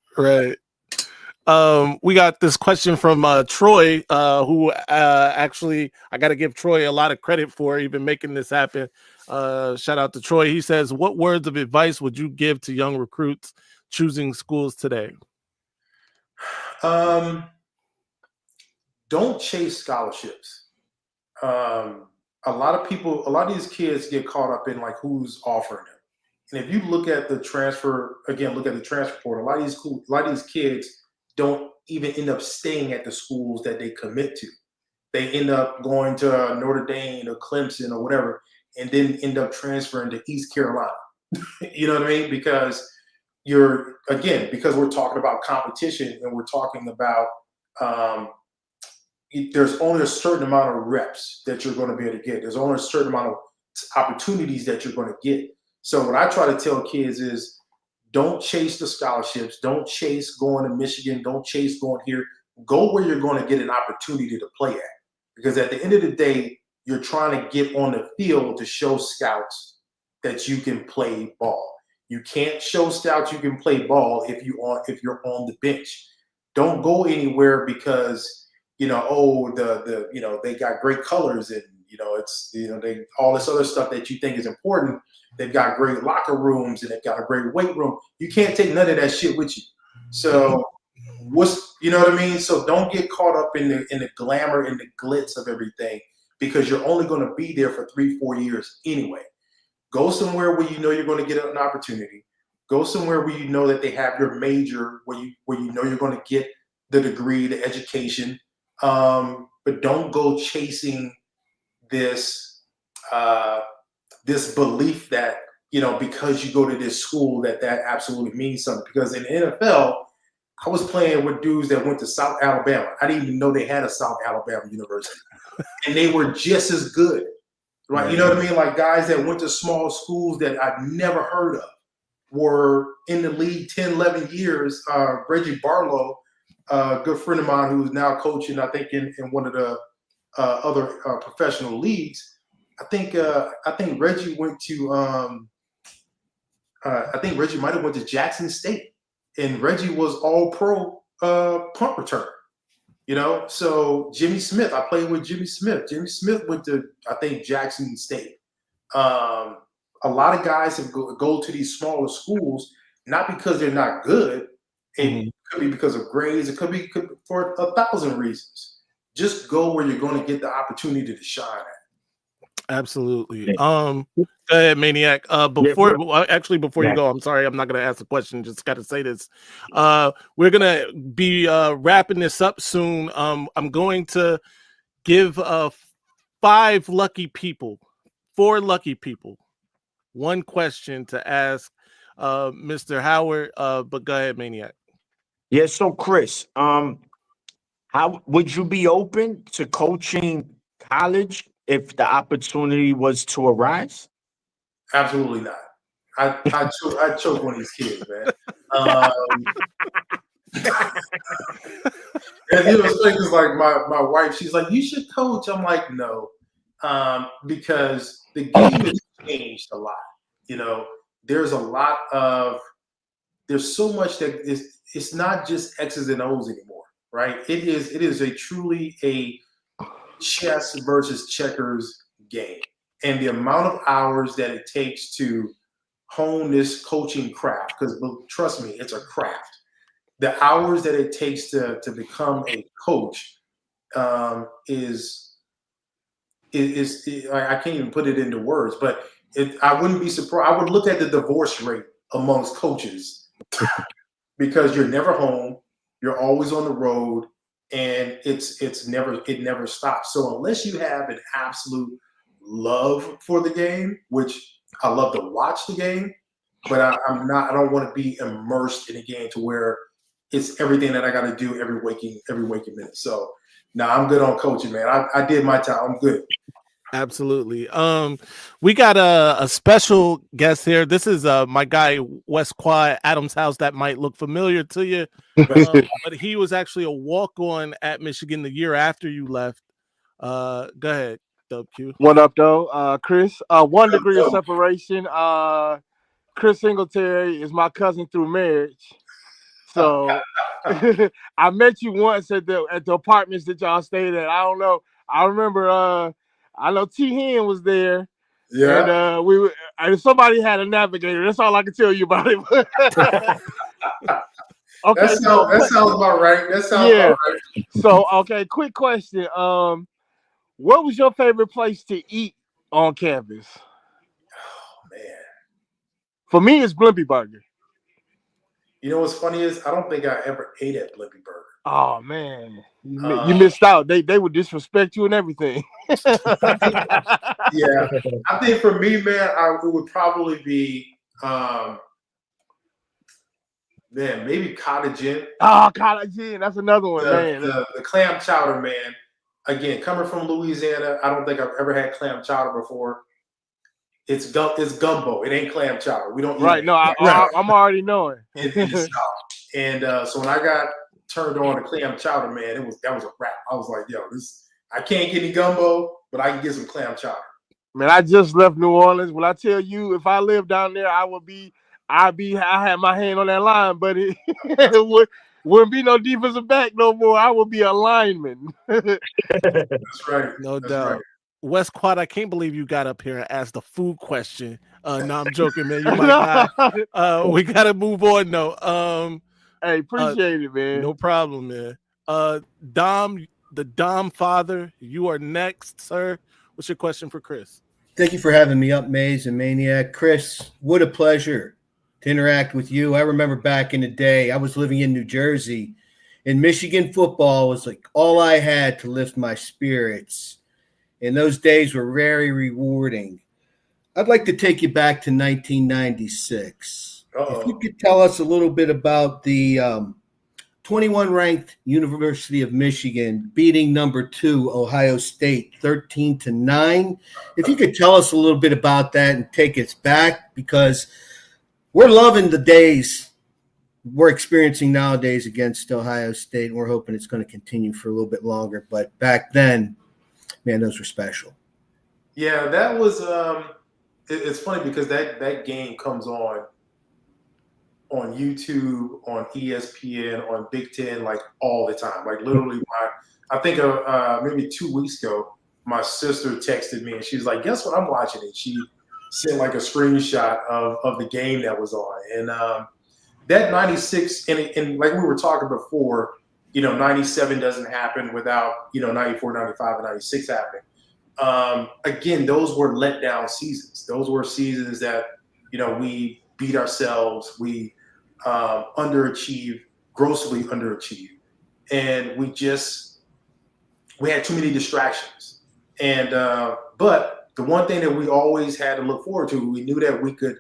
We got this question from Troy, who actually I got to give Troy a lot of credit for even making this happen. Shout out to Troy. He says, what words of advice would you give to young recruits choosing schools today? Don't chase scholarships. A lot of these kids get caught up in like who's offering them. And if you look at the transfer portal, a lot of these kids don't even end up staying at the schools that they commit to. They end up going to Notre Dame or Clemson or whatever, and then end up transferring to East Carolina. You know what I mean? Because we're talking about competition and we're talking about there's only a certain amount of reps that you're going to be able to get. There's only a certain amount of opportunities that you're going to get. So what I try to tell kids is don't chase the scholarships. Don't chase going to Michigan. Don't chase going here. Go where you're going to get an opportunity to play at. Because at the end of the day, you're trying to get on the field to show scouts that you can play ball. You can't show scouts you can play ball if you're on the bench. Don't go anywhere because they got great colors and they all this other stuff that you think is important. They've got great locker rooms and they've got a great weight room. You can't take none of that shit with you. So you know what I mean? So don't get caught up in the glamour and the glitz of everything because you're only going to be there for 3-4 years anyway. Go somewhere where you know you're going to get an opportunity. Go somewhere where you know that they have your major, where you know you're going to get the degree, the education. But don't go chasing this belief that, because you go to this school that absolutely means something. Because in the NFL, I was playing with dudes that went to South Alabama. I didn't even know they had a South Alabama university. And they were just as good, right? You know what I mean? Like guys that went to small schools that I've never heard of were in the league 10, 11 years. Reggie Barlow, a good friend of mine who's now coaching, I think, in one of the other professional leagues. I think Reggie went to Reggie might have went to Jackson State, and Reggie was all pro punt return. So Jimmy Smith, I played with Jimmy Smith. Jimmy Smith went to, I think, Jackson State. A lot of guys have go to these smaller schools, not because they're not good. It could be because of grades. It could be for 1,000 reasons. Just go where you're going to get the opportunity to shine at. Absolutely. Go ahead, Maniac. Before you go, I'm sorry, I'm not going to ask the question. Just got to say this. We're going to be wrapping this up soon. I'm going to give 4 lucky people, one question to ask Mr. Howard. But go ahead, Maniac. Yeah. So, Chris, how would you be open to coaching college if the opportunity was to arise? Absolutely not. I choke one of these kids, man. And it's funny because like my wife, she's like, you should coach. I'm like, no, because the game has changed a lot. There's so much that it's not just X's and O's anymore, right? It is truly a chess versus checkers game. And the amount of hours that it takes to hone this coaching craft, because trust me, it's a craft. The hours that it takes to become a coach is I can't even put it into words, but I wouldn't be surprised. I would look at the divorce rate amongst coaches because you're never home. You're always on the road, and it never stops. So unless you have an absolute love for the game, which I love to watch the game, but I don't want to be immersed in the game to where it's everything that I got to do every waking minute. So I'm good on coaching, man. I did my time. I'm good. Absolutely. We got a special guest here. This is my guy West Quad Adams House. That might look familiar to you, but he was actually a walk-on at Michigan the year after you left. Go ahead, WQ. What up, though, Chris? 1 degree of separation. Chris Singletary is my cousin through marriage, so I met you once at the apartments that y'all stayed at. I don't know. I remember. I know T. Hen was there. Yeah. And and somebody had a navigator. That's all I can tell you about it. Okay. That sounds about right. That sounds about right. So, okay, quick question. What was your favorite place to eat on campus? Oh man. For me, it's Blimpie Burger. You know what's funny is I don't think I ever ate at Blimpie Burger. Oh man, you missed out. They would disrespect you and everything. Yeah, I think for me, man, it would probably be maybe Cottage Inn. Oh, Cottage Inn, that's another one, man. The clam chowder, man. Again, coming from Louisiana, I don't think I've ever had clam chowder before. It's gumbo. It ain't clam chowder. We don't eat it. No, I'm already knowing. And so when I got turned on to clam chowder, man, that was a wrap. I was like, yo, I can't get any gumbo, but I can get some clam chowder. Man, I just left New Orleans. Will I tell you, if I lived down there, I had my hand on that line, but it wouldn't be no defensive back no more. I would be a lineman. That's right. No doubt. Right. West Quad, I can't believe you got up here and asked the food question. No, I'm joking, man. You might not. We gotta move on, though. Hey, appreciate it, man. No problem, man. Dom, the Dom father, you are next, sir. What's your question for Chris? Thank you for having me up, Maze and Maniac. Chris, what a pleasure to interact with you. I remember back in the day, I was living in New Jersey, and Michigan football was like all I had to lift my spirits. And those days were very rewarding. I'd like to take you back to 1996. If you could tell us a little bit about the 21-ranked University of Michigan beating number 2 Ohio State 13-9. If you could tell us a little bit about that and take us back, because we're loving the days we're experiencing nowadays against Ohio State, and we're hoping it's going to continue for a little bit longer. But back then, man, those were special. Yeah, that was it's funny because that game comes on YouTube, on ESPN, on Big Ten, like all the time. Like literally, I think maybe 2 weeks ago, my sister texted me and she's like, "Guess what I'm watching?" And she sent like a screenshot of the game that was on. And that 96, and like we were talking before, 97 doesn't happen without 94, 95, and 96 happening. Again, those were letdown seasons. Those were seasons that we beat ourselves. We underachieved, grossly underachieved, and we had too many distractions. And but the one thing that we always had to look forward to, we knew that we could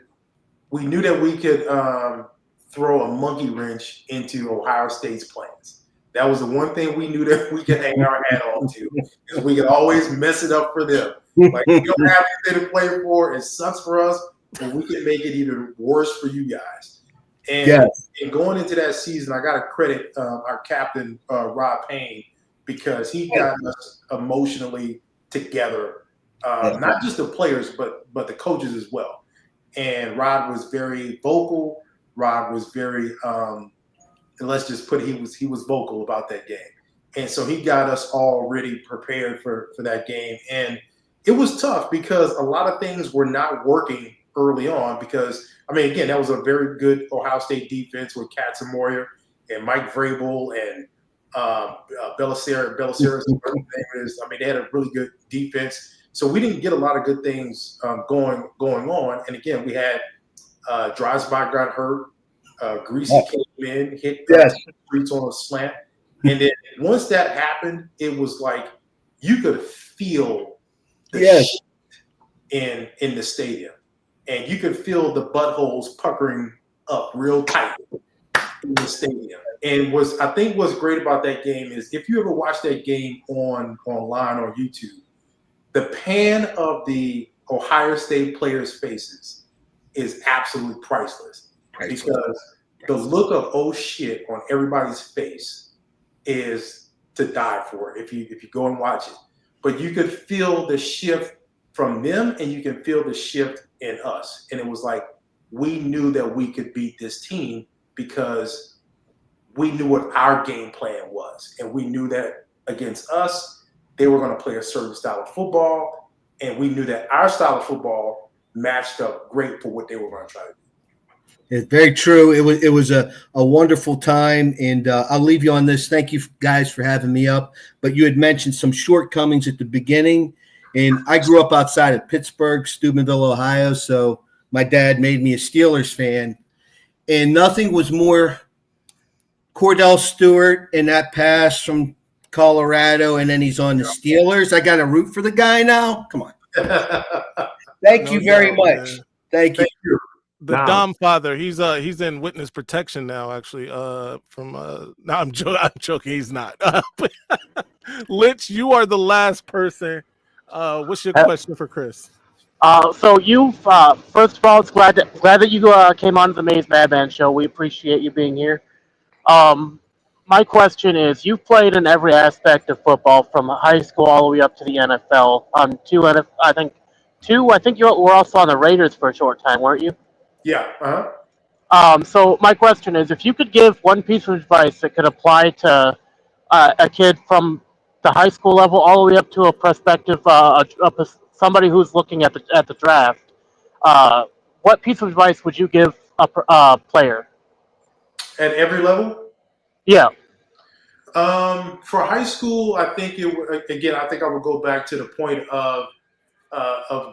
throw a monkey wrench into Ohio State's plans. That was the one thing we knew that we could hang our hat on to, because we could always mess it up for them. Like, we don't have anything to play for. It sucks for us, but we can make it even worse for you guys. And going into that season, I got to credit our captain, Rob Payne, because he got us emotionally together, not just the players, but the coaches as well. And Rod was very vocal. Rod was very, and let's just put it, he was vocal about that game. And so he got us already prepared for that game. And it was tough because a lot of things were not working early on because, again, that was a very good Ohio State defense with Katzenmoyer and Mike Vrabel and Belisarius, whatever his name is. They had a really good defense. So we didn't get a lot of good things going on. And again, we had Dreisbach got hurt, Greasy came in, hit Yes. streets on a slant. And then once that happened, it was like you could feel the Yes. shit in the stadium. And you could feel the buttholes puckering up real tight in the stadium. And I think what's great about that game is if you ever watch that game online on YouTube, the pan of the Ohio State players' faces is absolutely priceless. Because the look of oh shit on everybody's face is to die for if you go and watch it. But you could feel the shift from them and you can feel the shift in us. And it was like we knew that we could beat this team because we knew what our game plan was. And we knew that against us, they were going to play a certain style of football. And we knew that our style of football matched up great for what they were going to try to do. It's very true. It was a wonderful time, and I'll leave you on this. Thank you guys for having me up. But you had mentioned some shortcomings at the beginning, and I grew up outside of Pittsburgh, Steubenville, Ohio. So my dad made me a Steelers fan, and nothing was more Cordell Stewart in that pass from Colorado, and then he's on the Steelers. I got to root for the guy now. Come on. Thank you very much. Man. Thank you. The Dom father, he's in witness protection now. Actually, no, I'm joking. He's not. Lynch, you are the last person. What's your question for Chris? So you first of all, it's glad that you came on the Maze Madman show. We appreciate you being here. My question is, you've played in every aspect of football from high school all the way up to the NFL. I think you were also on the Raiders for a short time, weren't you? Yeah. So my question is, if you could give one piece of advice that could apply to a kid from the high school level all the way up to a prospective somebody who's looking at the draft, what piece of advice would you give a player at every level? Yeah. For high school, I think I think I would go back to the point of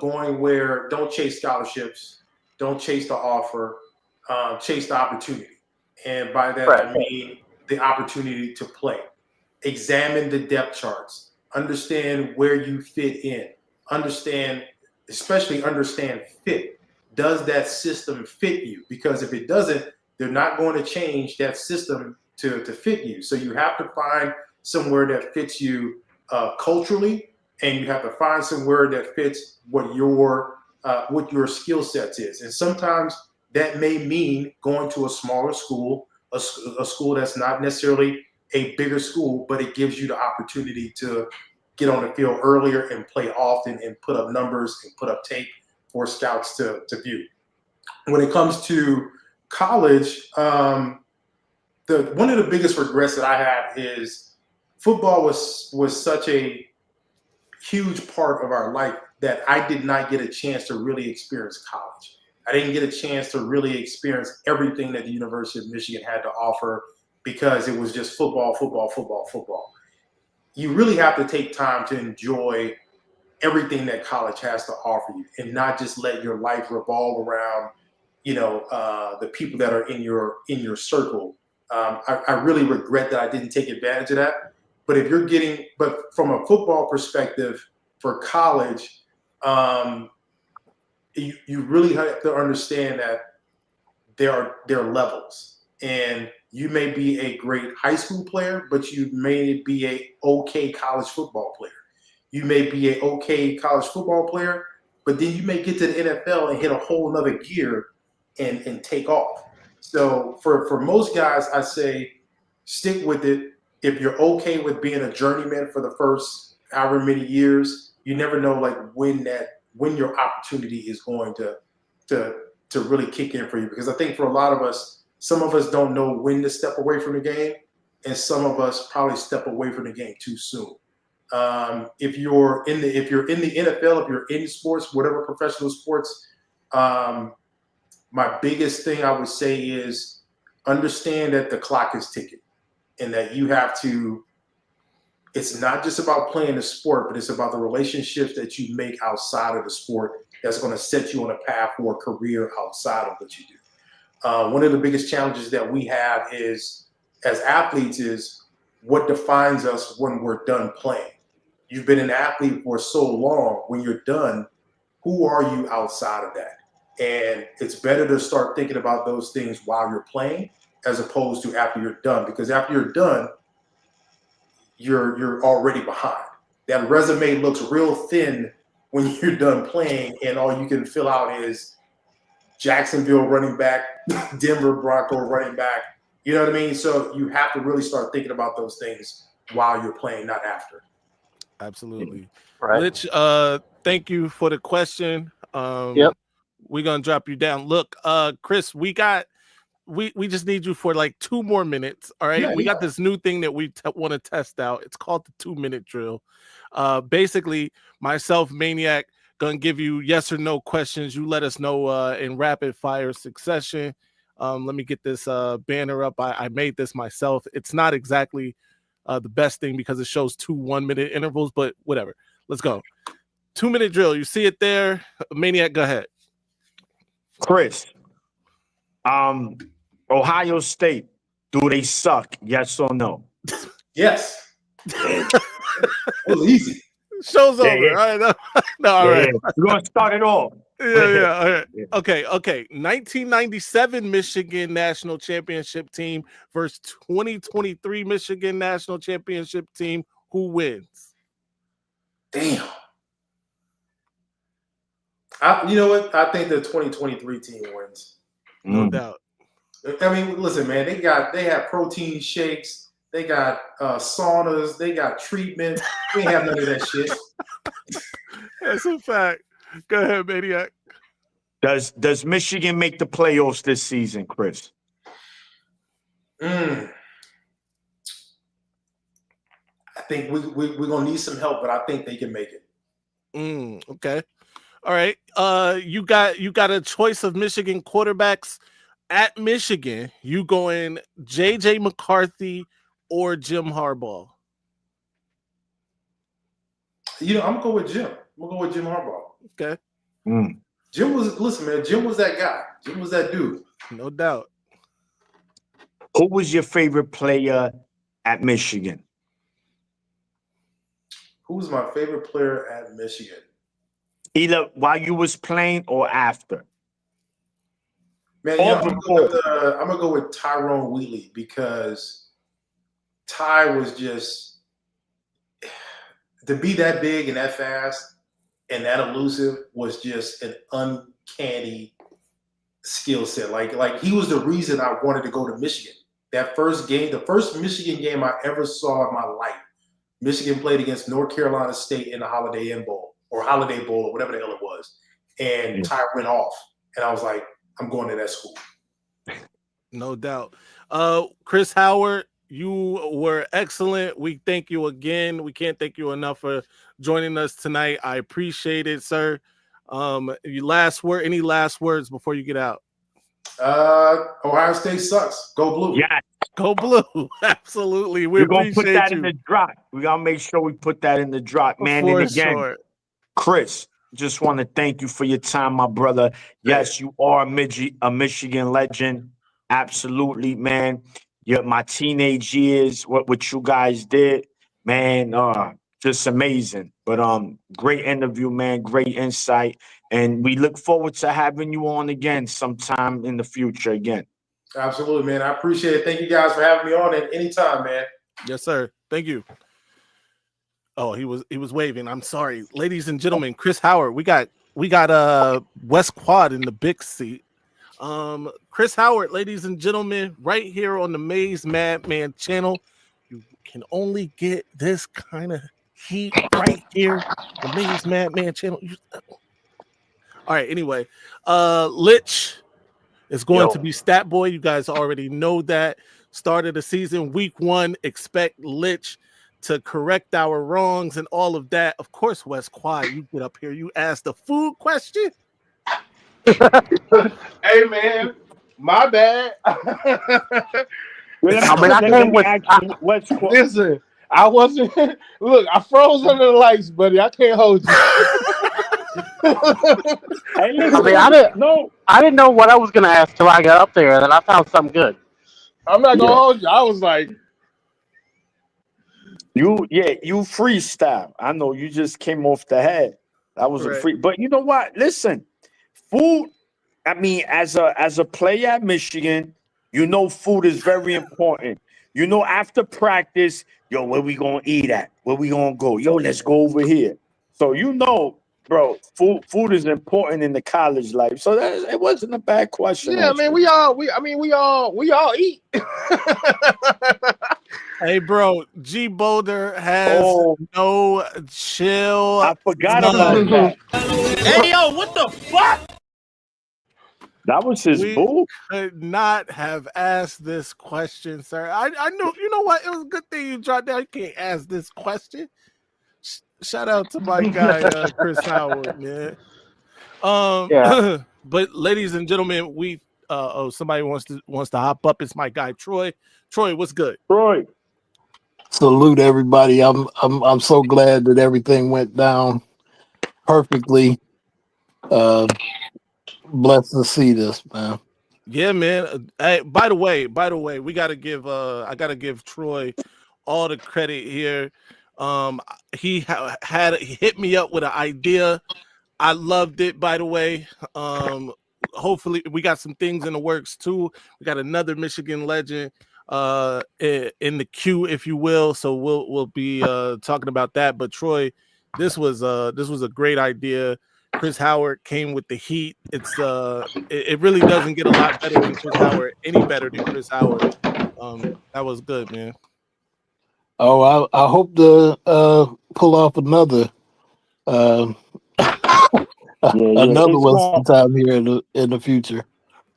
going where don't chase scholarships. Don't chase the offer, chase the opportunity. And by that, I mean the opportunity to play. Examine the depth charts. Understand where you fit in. Especially understand fit. Does that system fit you? Because if it doesn't, they're not going to change that system to fit you. So you have to find somewhere that fits you culturally, and you have to find somewhere that fits what your skill sets is. And sometimes that may mean going to a smaller school, a school that's not necessarily a bigger school, but it gives you the opportunity to get on the field earlier and play often and put up numbers and put up tape for scouts to view. When it comes to college, one of the biggest regrets that I have is football was such a huge part of our life that I did not get a chance to really experience college. I didn't get a chance to really experience everything that the University of Michigan had to offer because it was just football, football, football, football. You really have to take time to enjoy everything that college has to offer you and not just let your life revolve around, the people that are in your circle. I really regret that I didn't take advantage of that. But from a football perspective for college, you really have to understand that there are levels, and you may be a great high school player, but you may be a okay college football player. You may be a okay college football player, but then you may get to the NFL and hit a whole nother gear and take off. So for most guys, I say stick with it. If you're okay with being a journeyman for the first however many years, you never know when your opportunity is going to really kick in for you. Because I think for a lot of us, some of us don't know when to step away from the game, and some of us probably step away from the game too soon. If you're in the NFL, if you're in sports, whatever professional sports, my biggest thing I would say is understand that the clock is ticking. And that you have to, it's not just about playing the sport, but it's about the relationships that you make outside of the sport that's going to set you on a path for a career outside of what you do. One of the biggest challenges that we have is, as athletes, is what defines us when we're done playing. You've been an athlete for so long. When you're done, who are you outside of that? And it's better to start thinking about those things while you're playing as opposed to after you're done. Because after you're done, you're already behind. That resume looks real thin when you're done playing, and all you can fill out is Jacksonville running back, Denver Bronco running back. You know what I mean? So you have to really start thinking about those things while you're playing, not after. Absolutely. Right. Lich, thank you for the question. Yep. We're gonna drop you down. Look, Chris, we just need you for like 2 more minutes. All right. Yeah, we got this new thing that we want to test out. It's called the 2-minute drill. Basically, myself, Maniac, gonna give you yes or no questions. You let us know in rapid fire succession. Let me get this banner up. I made this myself. It's not exactly the best thing because it shows 2 1-minute intervals, but whatever. Let's go. 2-minute drill. You see it there? Maniac, go ahead. Chris, Ohio State, do they suck? Yes or no? Yes. It was easy. Show's Yeah, over. yeah. All right. No, all right. We're going to start it off. Yeah. All right. Okay. 1997 Michigan national championship team versus 2023 Michigan national championship team. Who wins? Damn. You know what? I think the 2023 team wins. No doubt. I mean, listen, man, they have protein shakes, they got saunas, they got treatment. We ain't have none of that shit. That's a fact. Go ahead, Maniac. Does Michigan make the playoffs this season, Chris? I think we're gonna need some help, but I think they can make it. Okay. All right. You got a choice of Michigan quarterbacks at Michigan. You going JJ McCarthy or Jim Harbaugh? You know, I'm gonna go with Jim. I'm gonna go with Jim Harbaugh. Okay. Jim was that guy. Jim was that dude. No doubt. Who was your favorite player at Michigan? Who was my favorite player at Michigan? Either while you was playing or after. Man, I'm gonna go with Tyrone Wheatley because Ty was just, to be that big and that fast and that elusive was just an uncanny skill set. Like he was the reason I wanted to go to Michigan. That first game, the first Michigan game I ever saw in my life, Michigan played against North Carolina State in the Holiday Inn Bowl or Holiday Bowl or whatever the hell it was. And Ty went off. And I was like, I'm going to that school. No doubt. Chris Howard, you were excellent. We thank you again. We can't thank you enough for joining us tonight. I appreciate it, sir. Any last words before you get out? Ohio State sucks. Go Blue. Yeah. Go Blue. Absolutely. We're going to put that in the drop. We got to make sure we put that in the drop, man. For and again, sure. Chris, just want to thank you for your time, my brother. Yes, you are a Michigan legend. Absolutely, man. My teenage years, what you guys did, man, just amazing. But great interview, man. Great insight. And we look forward to having you on again sometime in the future again. Absolutely, man. I appreciate it. Thank you guys for having me on at any time, man. Yes, sir. Thank you. Oh, he was waving. I'm sorry. Ladies and gentlemen, Chris Howard. We got West Quad in the big seat. Chris Howard, ladies and gentlemen, right here on the Maze Madman channel. You can only get this kind of heat right here. The Maze Madman channel. All right, anyway. Lich is going to be Stat Boy. You guys already know that. Start of the season, week 1. Expect Lich to correct our wrongs and all of that. Of course, West Quad, you get up here. You ask the food question. Hey, man, my bad. Listen, I wasn't. Look, I froze under the lights, buddy. I can't hold you. Hey, listen, I mean, I didn't know what I was gonna ask till I got up there, and then I found something good. I'm not gonna Yeah. hold you. I was like, You freestyle. I know you just came off the head. That was a Right. free. But you know what? Listen, food. I mean, as a player at Michigan, you know food is very important. You know, after practice, yo, where we gonna eat at? Where we gonna go? Yo, let's go over here. So you know, bro, food is important in the college life. So it wasn't a bad question, yeah, man, actually. we all eat. Hey, bro, G Boulder has Oh, no chill I forgot about zone. that. Hey, yo, what the fuck? That was his We boo. could not have asked this question, sir. I know. You know what? It was a good thing you dropped down. You can't ask this question. Shout out to my guy Chris Howard, man. Yeah. But ladies and gentlemen, we somebody wants to hop up. It's my guy Troy. Troy, what's good? Troy. Salute everybody. I'm so glad that everything went down perfectly. Blessed to see this, man. Yeah, man. Hey, by the way, we gotta give I gotta give Troy all the credit here. He he hit me up with an idea. I loved it, by the way. Hopefully we got some things in the works too. We got another Michigan legend in the queue, if you will. So we'll be talking about that. But Troy, this was a great idea. Chris Howard came with the heat. It really doesn't get a lot better than Chris Howard, any better than Chris Howard. That was good, man. Oh, I hope to pull off another Yeah, another it's one going. sometime here in the future.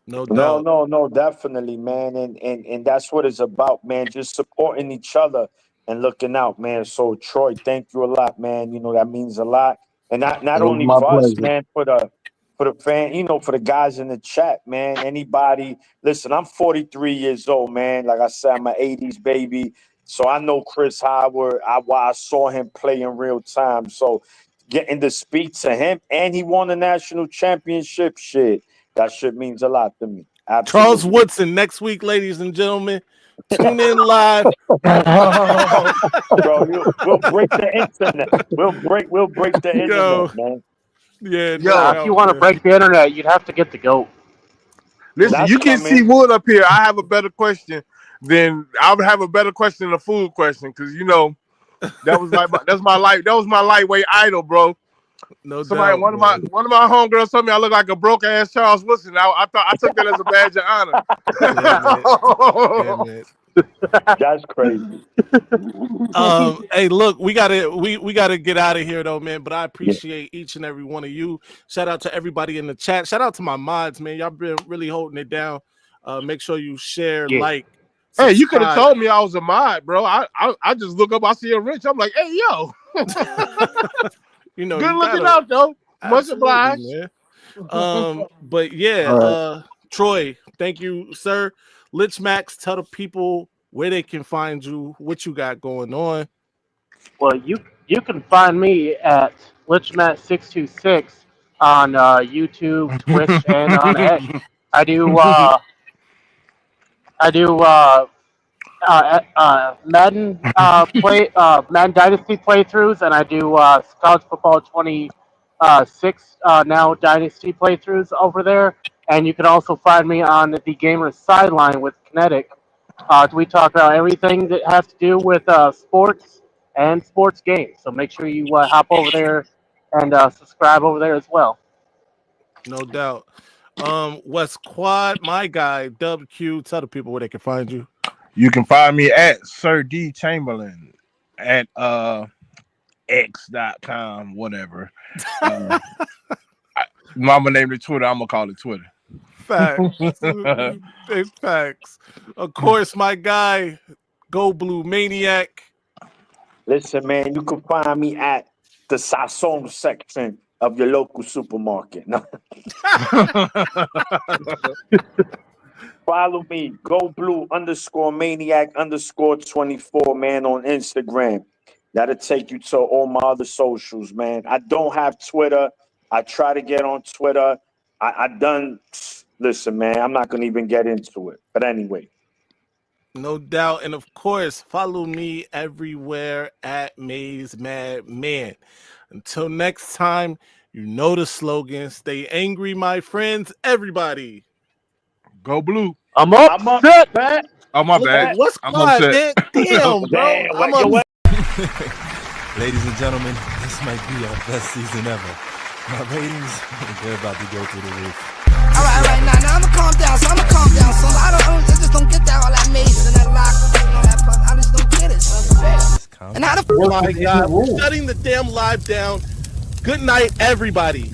No doubt. No, definitely, man, and that's what it's about, man. Just supporting each other and looking out, man. So, Troy, thank you a lot, man. You know that means a lot, and not It was only my for us, pleasure. man, for the fan, you know, for the guys in the chat, man. Anybody, listen, I'm 43 years old, man. Like I said, I'm an 80s baby, so I know Chris Howard. I saw him play in real time, so getting to speak to him, and he won a national championship. Shit. That shit means a lot to me. Charles Absolutely. Woodson next week, ladies and gentlemen. Tune in live. Bro, we'll break the internet. We'll break the Yo, internet, man. yeah, no Yo, If you doubt, want to man. break the internet, you'd have to get the goat. listen, That's you can see coming. Wood up here. I have a better question than I would have a better question than a food question because you know that's my life. That was my lightweight idol, bro. No Somebody, doubt, man. one of my homegirls told me I look like a broke ass Charles Woodson. I took that as a badge of honor. Yeah, man. Yeah, man. That's crazy. Hey, look, we gotta get out of here though, man. But I Yeah. appreciate each and every one of you. Shout out to everybody in the chat. Shout out to my mods, man. Y'all been really holding it down. Make sure you share, Yeah. like, Hey, you could have subscribe. told me I was a mod, bro. I just look up, I see a Rich. I'm like, hey, yo, You know, good you looking gotta out though. Much absolutely, obliged. man. But yeah, All right. Troy, thank you, sir. Lich Max, tell the people where they can find you, what you got going on. Well, you can find me at LichMat626 on YouTube, Twitch, and on X. I do Madden Madden Dynasty playthroughs, and I do college football 26 now Dynasty playthroughs over there. And you can also find me on the Gamers Sideline with Kinetic. We talk about everything that has to do with sports and sports games. So make sure you hop over there and subscribe over there as well. No doubt. West Quad, my guy, WQ, tell the people where they can find you. You can find me at Sir D Chamberlain at x.com, whatever. Mama named it Twitter. I'm gonna call it Twitter. Facts. Big facts. Of course, my guy, Go Blue Maniac. Listen, man, you can find me at the Sasson section of your local supermarket. No. Follow me, Go Blue _Maniac _24, man, on Instagram. That'll take you to all my other socials, man. I don't have Twitter. I try to get on Twitter. I done. Listen, man, I'm not gonna even get into it. But anyway. No doubt. And of course, follow me everywhere at Maze Mad Man. Until next time, you know the slogan. Stay angry, my friends. Everybody. Go Blue. I'm upset. Man. Oh, my bad. What's I'm going on, upset. man? Damn, bro. I'm upset. Ladies and gentlemen, this might be our best season ever. My ratings, they're about to go through the roof. All right, now I'ma calm down. So I just don't get that all that maze and that lock and all that fuck. I just don't get it, son. And how the Shutting the damn live down. Good night, everybody.